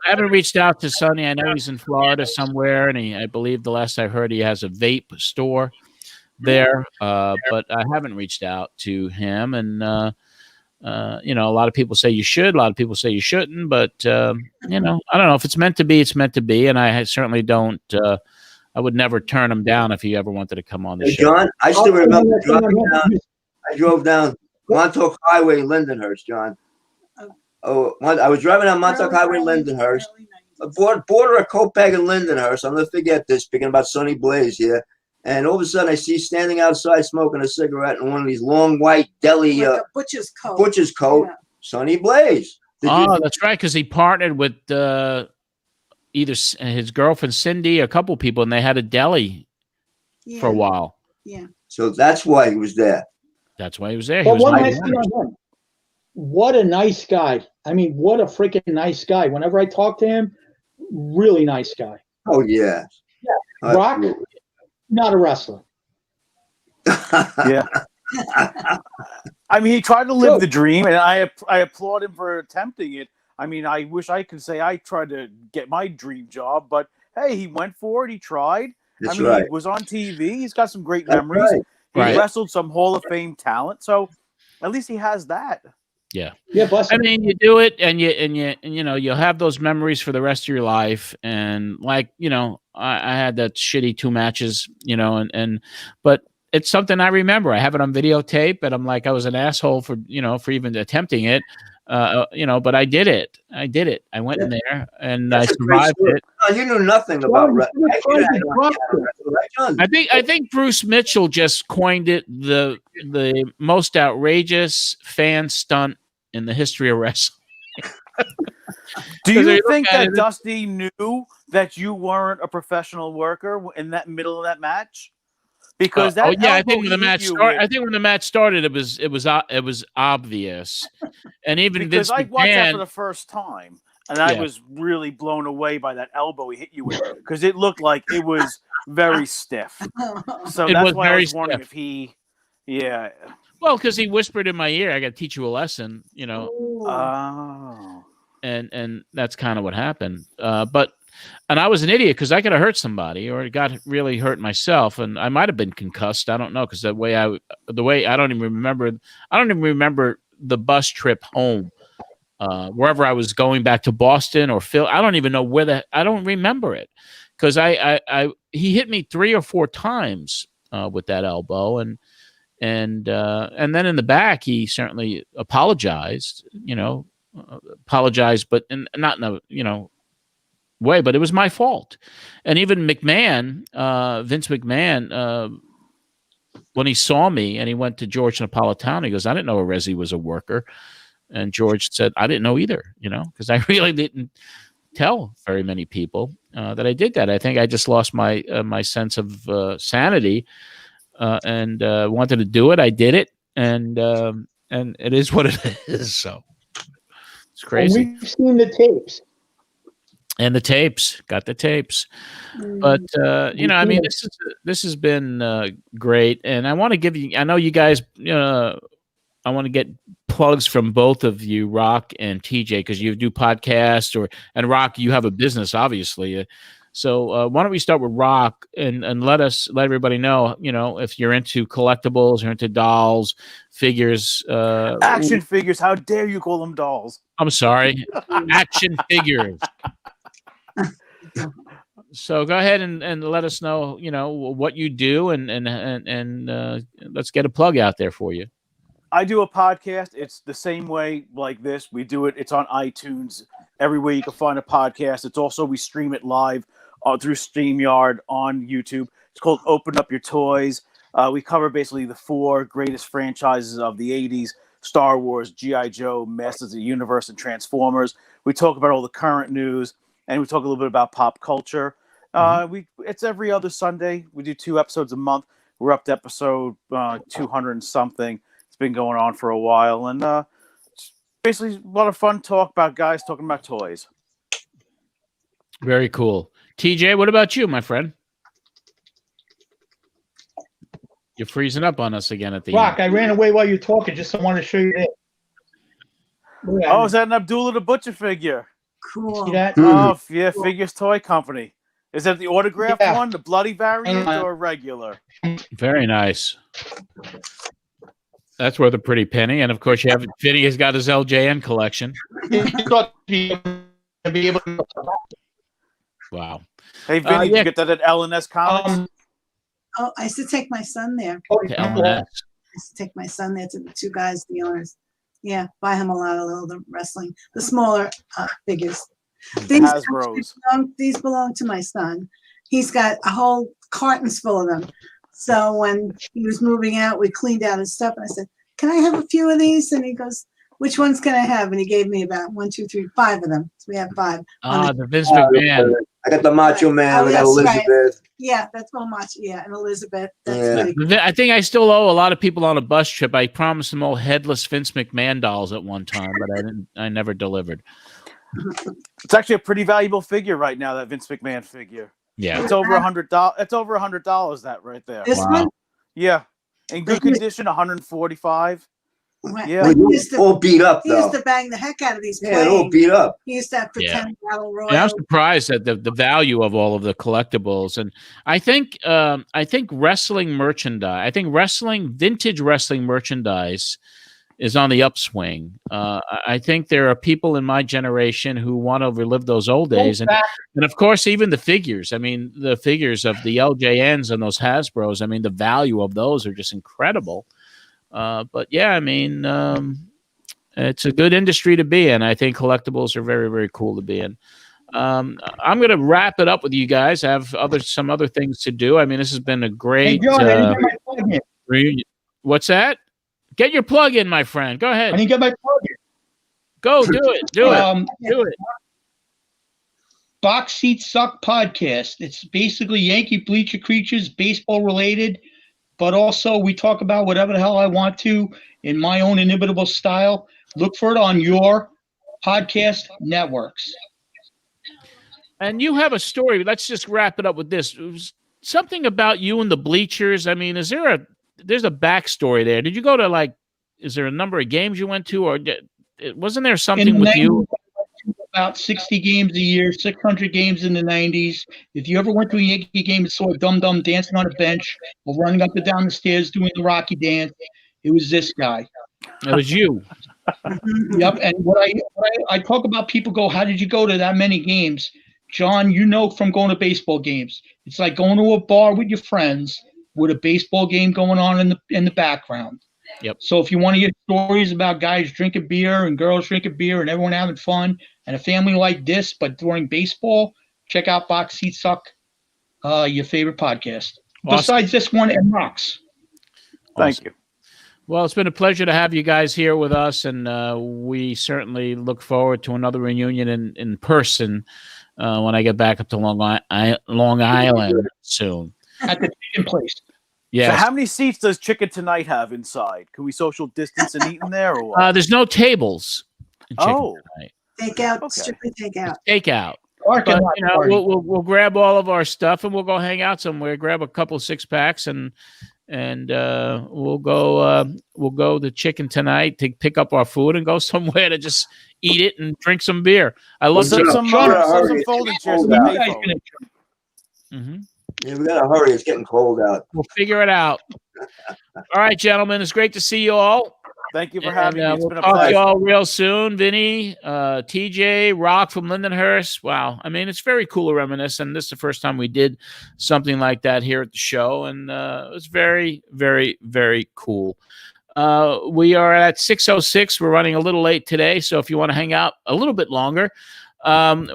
haven't reached out to Sonny. I know he's in Florida somewhere, and I believe the last I heard he has a vape store there. But I haven't reached out to him, and a lot of people say you should, a lot of people say you shouldn't, but I don't know. If it's meant to be, it's meant to be, and I certainly don't. I would never turn him down if he ever wanted to come on the show. John, I still remember driving down. I drove down Montauk Highway in Lindenhurst, John. I was driving down Montauk Highway in Lindenhurst, border of Copac and Lindenhurst. I'll never forget this, speaking about Sonny Blaze here. And all of a sudden, I see standing outside smoking a cigarette in one of these long white deli butcher's coat. Butcher's coat, yeah. Sonny Blaze. That's right, because he partnered with either his girlfriend Cindy, a couple people, and they had a deli for a while. Yeah. So that's why he was there. That's why he was there. But what a nice guy. I mean, what a freaking nice guy. Whenever I talk to him, really nice guy. Oh, yeah. Yeah. Rock, not a wrestler. Yeah. I mean, he tried to live the dream, and I applaud him for attempting it. I mean, I wish I could say I tried to get my dream job, but hey, he went for it. He tried. That's He was on TV. He's got some great memories. Right. He wrestled some Hall of Fame talent, so at least he has that. Yeah. Yeah, I mean, you do it, and you'll have those memories for the rest of your life. And like, I had that shitty 2 matches, but it's something I remember. I have it on videotape, and I'm like, I was an asshole for even attempting it. But I did it. I went in there and I survived it. You knew nothing about wrestling. I think Bruce Mitchell just coined it the most outrageous fan stunt in the history of wrestling. Do you think that Dusty knew that you weren't a professional worker in that middle of that match? Because I think when the match started, it was obvious, and even because Vince I watched that McMahon for the first time, and I was really blown away by that elbow he hit you with, because it looked like it was very stiff. So that's why I was wondering if he, well, because he whispered in my ear, "I got to teach you a lesson," Oh. And that's kind of what happened. And I was an idiot because I could have hurt somebody or got really hurt myself, and I might have been concussed. I don't know, because I don't even remember the bus trip home, wherever I was going back to Boston or Phil. I don't even know I don't remember it, because he hit me 3 or 4 times with that elbow, and then in the back he certainly apologized, but not in a way, but it was my fault. And even McMahon, Vince McMahon, when he saw me and he went to George Napolitano, he goes, "I didn't know Arezzi was a worker." And George said, "I didn't know either," because I really didn't tell very many people that I did that. I think I just lost my my sense of sanity and wanted to do it. I did it, and it is what it is. So it's crazy. And we've seen the tapes. And the tapes, got the tapes, but I mean, this has been great, and I want to give you. I know you guys. I want to get plugs from both of you, Rock and TJ, because you do podcasts, and Rock, you have a business, obviously. So why don't we start with Rock and let everybody know, if you're into collectibles or into dolls, figures, Action figures. How dare you call them dolls? I'm sorry, action figures. So go ahead and let us know, what you do, and let's get a plug out there for you. I do a podcast. It's the same way like this. We do it. It's on iTunes. Everywhere you can find a podcast. It's also, we stream it live through StreamYard on YouTube. It's called Open Up Your Toys. We cover basically the 4 greatest franchises of the 80s: Star Wars, G.I. Joe, Masters of the Universe, and Transformers. We talk about all the current news, and we talk a little bit about pop culture. It's every other Sunday. We do 2 episodes a month. We're up to episode 200 and something. It's been going on for a while, and it's basically a lot of fun talk about guys talking about toys. Very cool. TJ, what about you, my friend? You're freezing up on us again at the Rock, end. I ran away while you were talking. Just I wanted to show you that. Oh, is that an Abdullah the Butcher figure? Cool. See that? Oh, yeah, Figures Toy Company. Is that the autographed Yeah. one, the bloody variant, or regular? Very nice. That's worth a pretty penny. And of course, you have Vinny has got his LJN collection. Wow. Hey, Vinny, did yeah. you get that at L&S Comics? Oh, I used to take my son there. To L&S. I used to take my son there to the 2 guys, the owners. Yeah, buy him a lot of the wrestling, the smaller figures. Hasbro's. These belong to my son. He's got a whole cartons full of them. So when he was moving out, we cleaned out his stuff, and I said, "Can I have a few of these?" And he goes, "Which ones can I have?" And he gave me about 1, 2, 3, 5 of them. So we have 5. The Vince McMahon. I got the Macho Man. Oh, I got that's right. Elizabeth. Yeah, that's all much. Yeah, and Elizabeth. That's Yeah. pretty cool. I think I still owe a lot of people on a bus trip. I promised them all headless Vince McMahon dolls at one time, but I never delivered. It's actually a pretty valuable figure right now, that Vince McMahon figure. Yeah. It's over $100. It's over $100, that right there. This one? Yeah. In good condition, 145. Right. Yeah. Well, He used to- all beat up He used though. to bang the heck out of these Yeah, they're all planes. beat up. He used to have pretend battle royal. And I'm surprised at the value of all of the collectibles. And I think wrestling merchandise, vintage wrestling merchandise is on the upswing. I think there are people in my generation who want to relive those old days. And of course, even the figures. I mean, the figures of the LJNs and those Hasbros, I mean, the value of those are just incredible. But yeah, I mean, it's a good industry to be in. I think collectibles are very, very cool to be in. I'm going to wrap it up with you guys. I have some other things to do. I mean, this has been a great Hey, John, I didn't get my plug in. reunion. What's that? Get your plug in, my friend. Go I ahead. didn't get my plug in. Go do it. Do it. Do it. Box Seat Suck podcast. It's basically Yankee Bleacher Creatures, baseball related, but also we talk about whatever the hell I want to in my own inimitable style. Look for it on your podcast networks. And you have a story. Let's just wrap it up with this. It was something about you and the bleachers. I mean, there's a backstory there. Did you go to is there a number of games you went to, or wasn't there something In with the you? 90s, about 60 games a year, 600 games in the 90s. If you ever went to a Yankee game and saw a dum-dum dancing on a bench or running up and down the stairs doing the Rocky dance, it was this guy. It was you. Yep. And what I talk about, people go, how did you go to that many games? John, you know from going to baseball games, it's like going to a bar with your friends with a baseball game going on in the background. Yep. So if you want to hear stories about guys drinking beer and girls drinking beer and everyone having fun and a family like this, but during baseball, check out Box Seat Suck, your favorite podcast. Awesome. Besides this one and Rocks. Thank you. Well, it's been a pleasure to have you guys here with us, and we certainly look forward to another reunion in person when I get back up to Long Island soon. At the chicken place. Yeah. So how many seats does Chicken Tonight have inside? Can we social distance and eat in there, or what? There's no tables. in Chicken Tonight. Takeout, strictly takeout. Takeout. Parking But, lot you know, party. we'll grab all of our stuff and we'll go hang out somewhere. Grab a couple of 6-packs and we'll go to Chicken Tonight to pick up our food and go somewhere to just eat it and drink some beer. I love Set chicken. some folding chairs in the payphone. Mm-hmm. Yeah, we gotta hurry. It's getting cold out. We'll figure it out. All right, gentlemen. It's great to see you all. Thank you for having me. It's We'll been a talk to pleasure. you all real soon. Vinny, TJ, Rock from Lindenhurst. Wow. I mean, it's very cool to reminisce. And this is the first time we did something like that here at the show. And it was very, very, very cool. We are at 6:06. We're running a little late today. So if you want to hang out a little bit longer,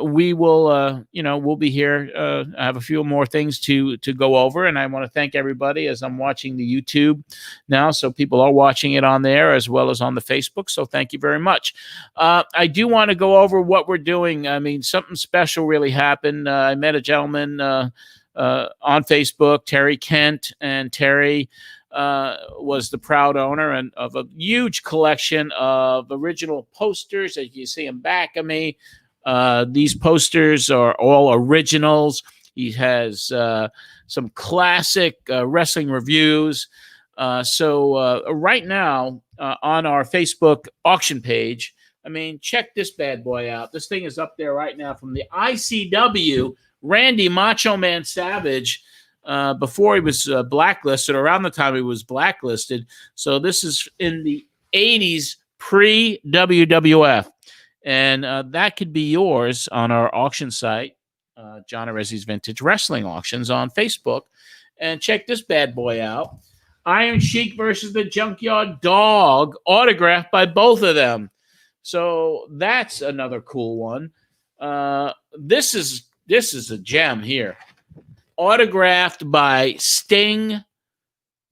we will, we'll be here. I have a few more things to go over, and I want to thank everybody as I'm watching the YouTube now. So people are watching it on there as well as on the Facebook. So thank you very much. I do want to go over what we're doing. I mean, something special really happened. I met a gentleman on Facebook, Terry Kent, and Terry was the proud owner of a huge collection of original posters. As you see in back of me, these posters are all originals. He has some classic wrestling reviews. So right now on our Facebook auction page, I mean, check this bad boy out. This thing is up there right now from the ICW, Randy Macho Man Savage, before he was blacklisted, around the time he was blacklisted. So this is in the 80s, pre-WWF. And that could be yours on our auction site, John Arezzi's Vintage Wrestling Auctions on Facebook. And check this bad boy out. Iron Sheik versus the Junkyard Dog, autographed by both of them. So that's another cool one. This is a gem here. Autographed by Sting,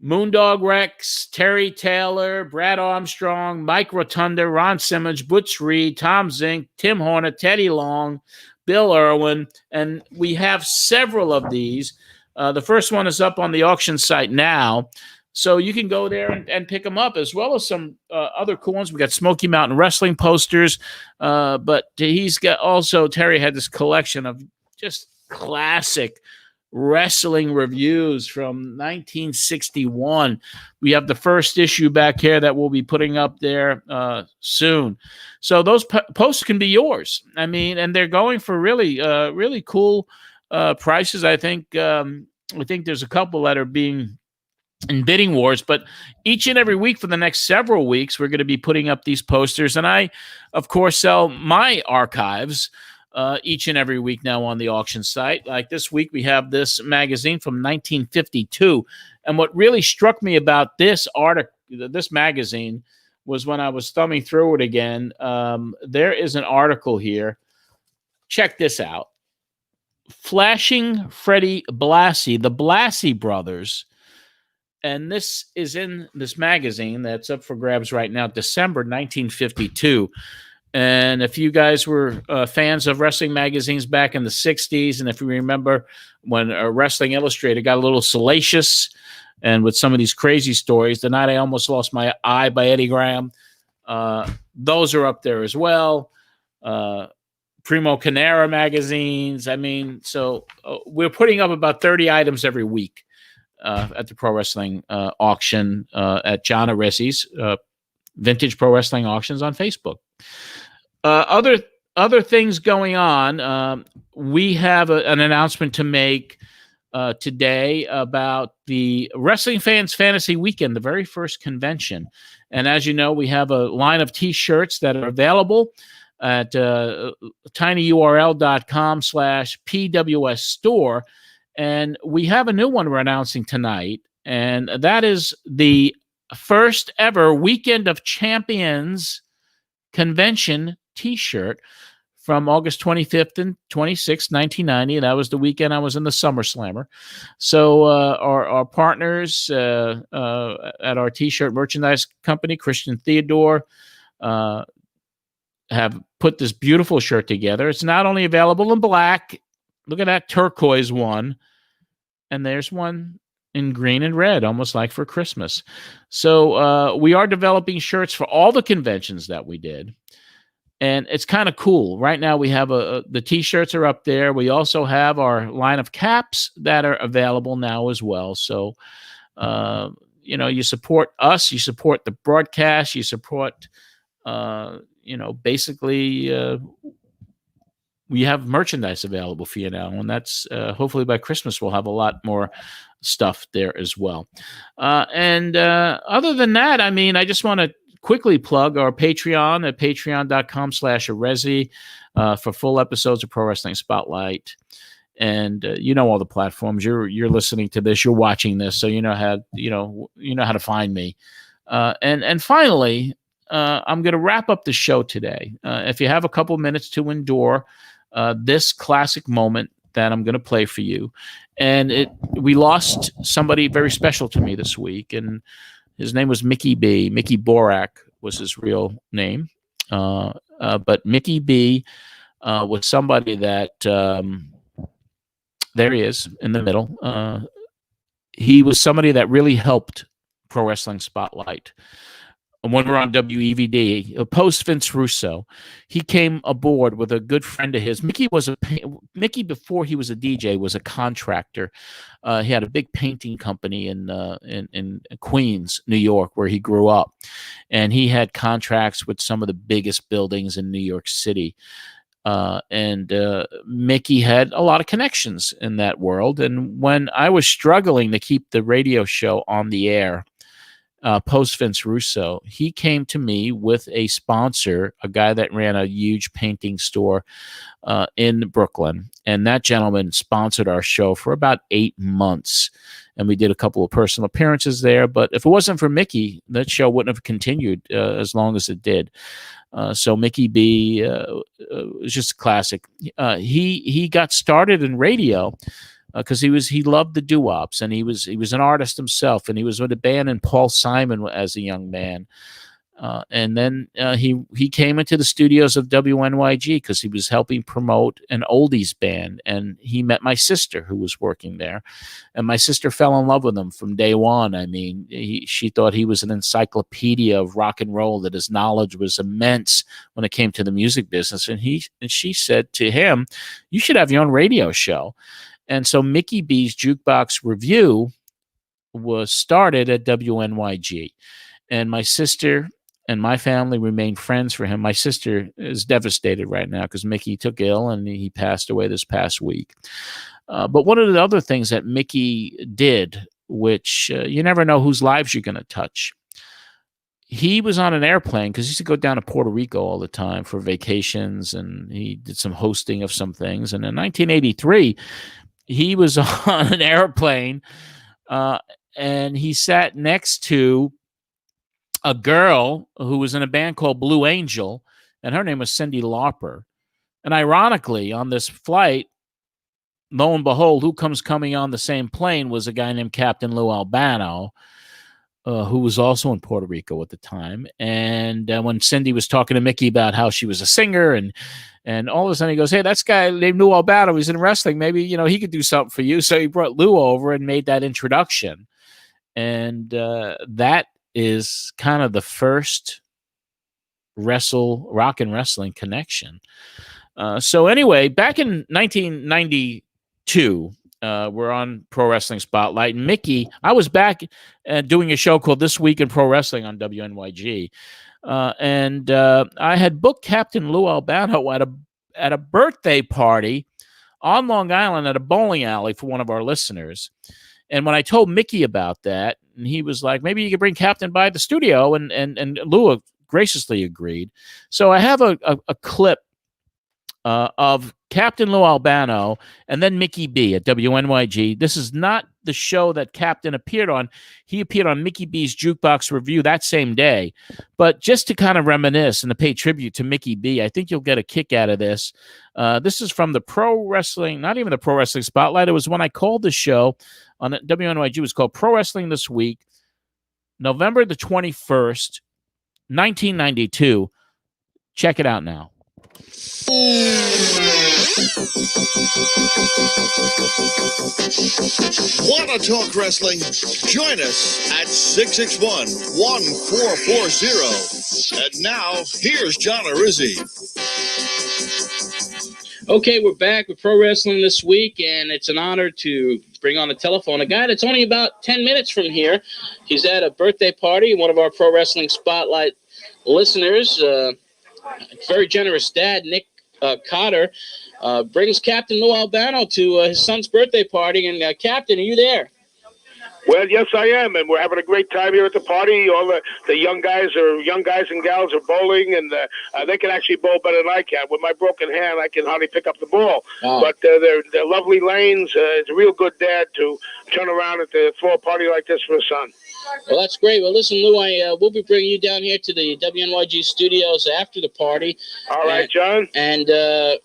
Moondog Rex, Terry Taylor, Brad Armstrong, Mike Rotunda, Ron Simmons, Butch Reed, Tom Zink, Tim Horner, Teddy Long, Bill Irwin, and we have several of these. The first one is up on the auction site now, so you can go there and pick them up, as well as some other cool ones. We got Smoky Mountain Wrestling posters, but he's got also, Terry had this collection of just classic wrestling reviews from 1961. We have the first issue back here that we'll be putting up there soon. So those posts can be yours. I mean, and they're going for really, really cool prices. I think there's a couple that are being in bidding wars, but each and every week for the next several weeks, we're going to be putting up these posters. And I, of course, sell my archives each and every week now on the auction site. Like this week, we have this magazine from 1952. And what really struck me about this magazine was when I was thumbing through it again, there is an article here. Check this out. Flashing Freddie Blassie, the Blassie brothers. And this is in this magazine that's up for grabs right now, December 1952. And if you guys were fans of wrestling magazines back in the 60s, and if you remember when Wrestling Illustrated got a little salacious and with some of these crazy stories, The Night I Almost Lost My Eye by Eddie Graham, those are up there as well. Primo Canera magazines. I mean, so we're putting up about 30 items every week at the Pro Wrestling auction at John Arezzi's Vintage Pro Wrestling Auctions on Facebook. Other things going on. We have an announcement to make today about the Wrestling Fans Fantasy Weekend, the very first convention. And as you know, we have a line of T-shirts that are available at tinyurl.com/PWS store. And we have a new one we're announcing tonight, and that is the first ever Weekend of Champions convention T-shirt from August 25th and 26th, 1990. That was the weekend I was in the Summer Slammer. So our partners at our T-shirt merchandise company, Christian Theodore, have put this beautiful shirt together. It's not only available in black. Look at that turquoise one. And there's one in green and red, almost like for Christmas. So we are developing shirts for all the conventions that we did. And it's kind of cool. Right now we have the T-shirts are up there. We also have our line of caps that are available now as well. So, you support us, you support the broadcast, you support, basically we have merchandise available for you now, and that's hopefully by Christmas we'll have a lot more stuff there as well. And other than that, I mean, I just want to quickly plug our Patreon at patreon.com/Arezzi for full episodes of Pro Wrestling Spotlight. And you know all the platforms. You're listening to this, you're watching this, so you know how how to find me. And finally, I'm going to wrap up the show today. If you have a couple minutes to endure this classic moment that I'm going to play for you, and we lost somebody very special to me this week, and his name was Mickey B. Mickey Borak was his real name, but Mickey B was somebody that there he is in the middle. He was somebody that really helped Pro Wrestling Spotlight. When we were on WEVD, post Vince Russo, he came aboard with a good friend of his. Mickey, before he was a DJ, was a contractor. He had a big painting company in Queens, New York, where he grew up. And he had contracts with some of the biggest buildings in New York City. And Mickey had a lot of connections in that world. And when I was struggling to keep the radio show on the air, post Vince Russo, he came to me with a sponsor, a guy that ran a huge painting store in Brooklyn. And that gentleman sponsored our show for about 8 months. And we did a couple of personal appearances there. But if it wasn't for Mickey, that show wouldn't have continued as long as it did. So Mickey B was just a classic. He got started in radio because he loved the doo-wops, and he was an artist himself, and he was with a band in Paul Simon as a young man. And then he came into the studios of WNYG because he was helping promote an oldies band, and he met my sister who was working there, and my sister fell in love with him from day one. I mean, she thought he was an encyclopedia of rock and roll, that his knowledge was immense when it came to the music business, and she said to him, "You should have your own radio show." And so Mickey B's Jukebox Review was started at WNYG, and my sister and my family remained friends for him. My sister is devastated right now because Mickey took ill and he passed away this past week. But one of the other things that Mickey did, which you never know whose lives you're going to touch. He was on an airplane because he used to go down to Puerto Rico all the time for vacations, and he did some hosting of some things. And in 1983, he was on an airplane and he sat next to a girl who was in a band called Blue Angel, and her name was Cyndi Lauper. And ironically, on this flight, lo and behold, who comes coming on the same plane was a guy named Captain Lou Albano, who was also in Puerto Rico at the time. And when Cyndi was talking to Mickey about how she was a singer, and all of a sudden he goes, "Hey, that's guy named Lou Albano, he's in wrestling. Maybe, he could do something for you." So he brought Lou over and made that introduction. And that is kind of the first rock and wrestling connection. So anyway, back in 1992, we're on Pro Wrestling Spotlight, and Mickey, I was back doing a show called This Week in Pro Wrestling on WNYG, and I had booked Captain Lou Albano at a birthday party on Long Island at a bowling alley for one of our listeners. And when I told Mickey about that, and he was like, "Maybe you could bring Captain by the studio," and Lou graciously agreed. So I have a clip of Captain Lou Albano and then Mickey B at WNYG. This is not the show that Captain appeared on. He appeared on Mickey B's Jukebox Review that same day. But just to kind of reminisce and to pay tribute to Mickey B, I think you'll get a kick out of this. This is from the Pro Wrestling, not even the Pro Wrestling Spotlight. It was when I called the show on WNYG. It was called Pro Wrestling This Week, November the 21st, 1992. Check it out now. Wanna talk wrestling? Join us at 661-1440. And now, here's John Arezzi. Okay, we're back with Pro Wrestling This Week, and it's an honor to bring on the telephone a guy that's only about 10 minutes from here. He's at a birthday party, one of our Pro Wrestling Spotlight listeners, very generous dad, Nick Cotter brings Captain Lou Albano to his son's birthday party. And Captain, are you there? Well, yes, I am, and we're having a great time here at the party. All the young guys and gals are bowling, and they can actually bowl better than I can. With my broken hand, I can hardly pick up the ball. Wow. But they're lovely lanes. It's a real good dad to turn around and throw a party like this for his son. Well, that's great. Well, listen, Lou, we'll be bringing you down here to the WNYG studios after the party. All right, John. And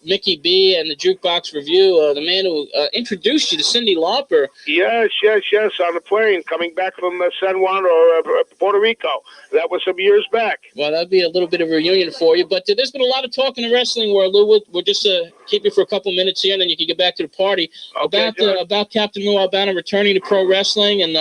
Mickey B and the Jukebox Review, the man who introduced you to Cyndi Lauper. Yes, on the plane coming back from San Juan or Puerto Rico. That was some years back. Well, that'd be a little bit of a reunion for you. But there's been a lot of talk in the wrestling world, Lou. We'll just keep you for a couple minutes here, and then you can get back to the party. Okay, about Captain Lou Albano returning to pro wrestling, and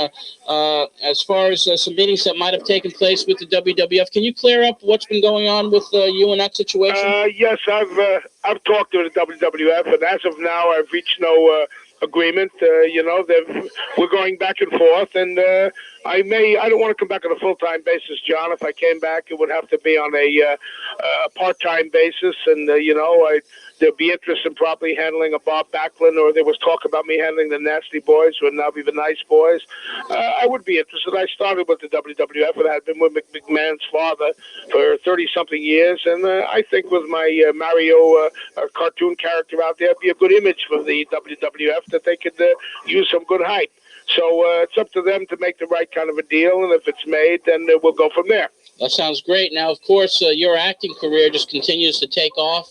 as far as some meetings that might have taken place with the WWF, can you clear up what's been going on with you in that situation? Yes, I've talked to the WWF, and as of now, I've reached no agreement. We're going back and forth, and I don't want to come back on a full-time basis, John. If I came back, it would have to be on a part-time basis, and there'd be interest in probably handling a Bob Backlund, or there was talk about me handling the Nasty Boys, who would now be the Nice Boys. I would be interested. I started with the WWF, and I've been with McMahon's father for 30-something years, and I think with my Mario cartoon character out there, it'd be a good image for the WWF that they could use some good hype. So it's up to them to make the right kind of a deal, and if it's made, then we'll go from there. That sounds great. Now, of course, your acting career just continues to take off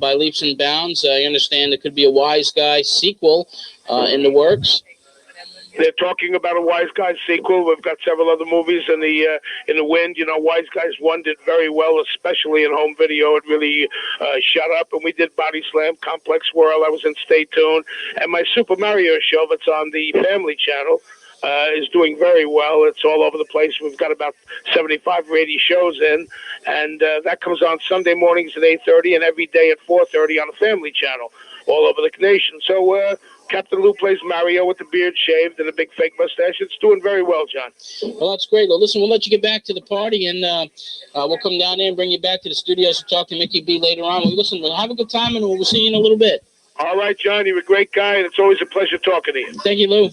by leaps and bounds. I understand there could be a Wise Guy sequel in the works. They're talking about a Wise Guys sequel. We've got several other movies in the wind. Wise Guys 1 did very well, especially in home video. It really shut up, and we did Body Slam, Complex World. I was in Stay Tuned. And my Super Mario show that's on the Family Channel is doing very well. It's all over the place. We've got about 75 or 80 shows in, and that comes on Sunday mornings at 8:30 and every day at 4:30 on the Family Channel all over the nation. So Captain Lou plays Mario with the beard shaved and a big fake mustache. It's doing very well, John. Well, that's great. Well, listen, we'll let you get back to the party, and we'll come down there and bring you back to the studios to talk to Mickey B later on. Well, listen, have a good time, and we'll see you in a little bit. All right, John. You're a great guy, and it's always a pleasure talking to you. Thank you, Lou.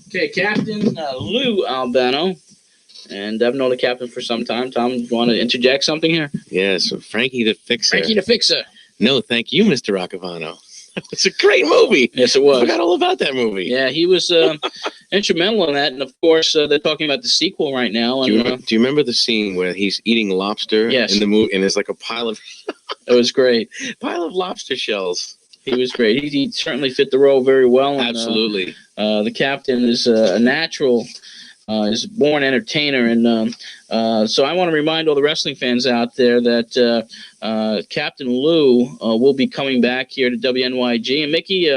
Okay, Captain Lou Albano. And I've known the captain for some time. Tom, do you want to interject something here? Yes, Frankie the Fixer. Frankie the Fixer. No, thank you, Mr. Roccavano. It's a great movie. Yes, it was. I forgot all about that movie. Yeah, he was instrumental in that. And, of course, they're talking about the sequel right now. And, do you remember the scene where he's eating lobster Yes. in the movie, and there's like a pile of it was great. pile of lobster shells? He was great. He certainly fit the role very well. And, Absolutely. The captain is a natural. Is a born entertainer, and so I want to remind all the wrestling fans out there that Captain Lou will be coming back here to WNYG. And Mickey,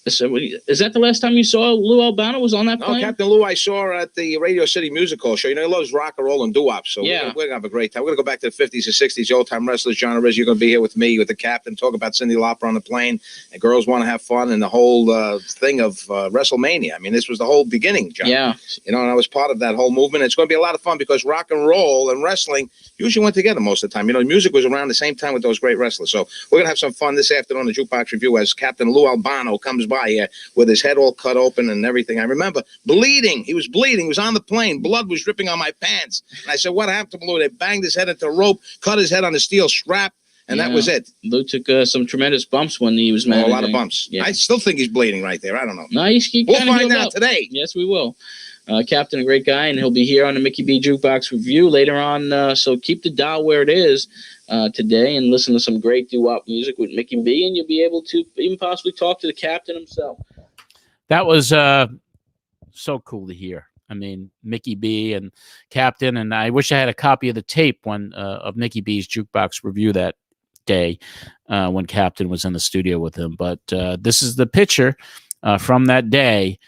is that the last time you saw Lou Albano was on that No, plane? Captain Lou I saw at the Radio City Music Hall show. He loves rock and roll and doo-wop, so Yeah. we're gonna have a great time. We're gonna go back to the 50s and 60s, the old-time wrestlers. John Ariz, you're gonna be here with me, with the captain, talk about Cyndi Lauper on the plane, and girls want to have fun, and the whole thing of WrestleMania. I mean, this was the whole beginning, John. Yeah. And I was part of that whole movement. It's going to be a lot of fun because rock and roll and wrestling usually went together most of the time. Music was around the same time with those great wrestlers. So we're going to have some fun this afternoon on the Jukebox Review as Captain Lou Albano comes by here with his head all cut open and everything. I remember bleeding. He was bleeding. He was on the plane. Blood was dripping on my pants. And I said, what happened to Lou? They banged his head into a rope, cut his head on a steel strap, and that was it. Lou took some tremendous bumps when he was Oh, managing. a lot of bumps. Yeah. I still think he's bleeding right there. I don't know. No, he We'll kinda find healed out up. today. Yes, we will. Captain, a great guy, and he'll be here on the Mickey B Jukebox Review later on. So keep the dial where it is today and listen to some great doo-wop music with Mickey B, and you'll be able to even possibly talk to the captain himself. That was so cool to hear. I mean, Mickey B and Captain, and I wish I had a copy of the tape of Mickey B's Jukebox Review that day when Captain was in the studio with him. But this is the picture from that day,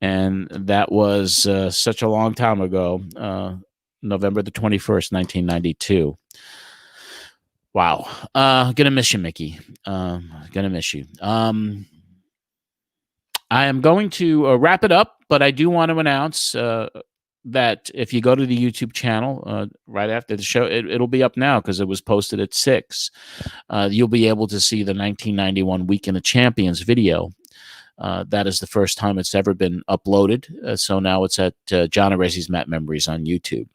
and that was such a long time ago, November the 21st, 1992. Wow. Gonna miss you, Mickey. Gonna miss you. I am going to wrap it up, but I do want to announce that if you go to the YouTube channel right after the show, it'll be up now because it was posted at 6. You'll be able to see the 1991 Weekend of Champions video. That is the first time it's ever been uploaded. So now it's at John Arezzi's Matt Memories on YouTube.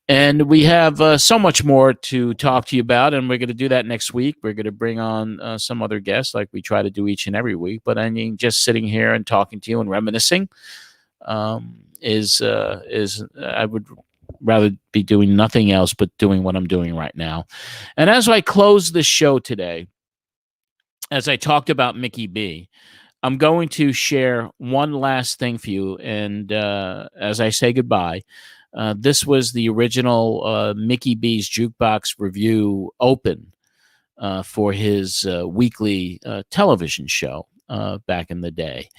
And we have so much more to talk to you about, and we're going to do that next week. We're going to bring on some other guests like we try to do each and every week. But I mean, just sitting here and talking to you and reminiscing is I would rather be doing nothing else but doing what I'm doing right now. And as I close this show today, as I talked about Mickey B, I'm going to share one last thing for you. And as I say goodbye, this was the original Mickey B's Jukebox Review Open for his weekly television show back in the day.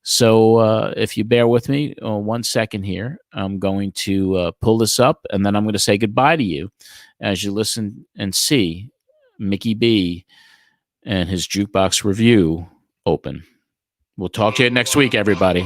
So if you bear with me 1 second here, I'm going to pull this up, and then I'm going to say goodbye to you as you listen and see Mickey B and his Jukebox Review Open. We'll talk to you next week, everybody.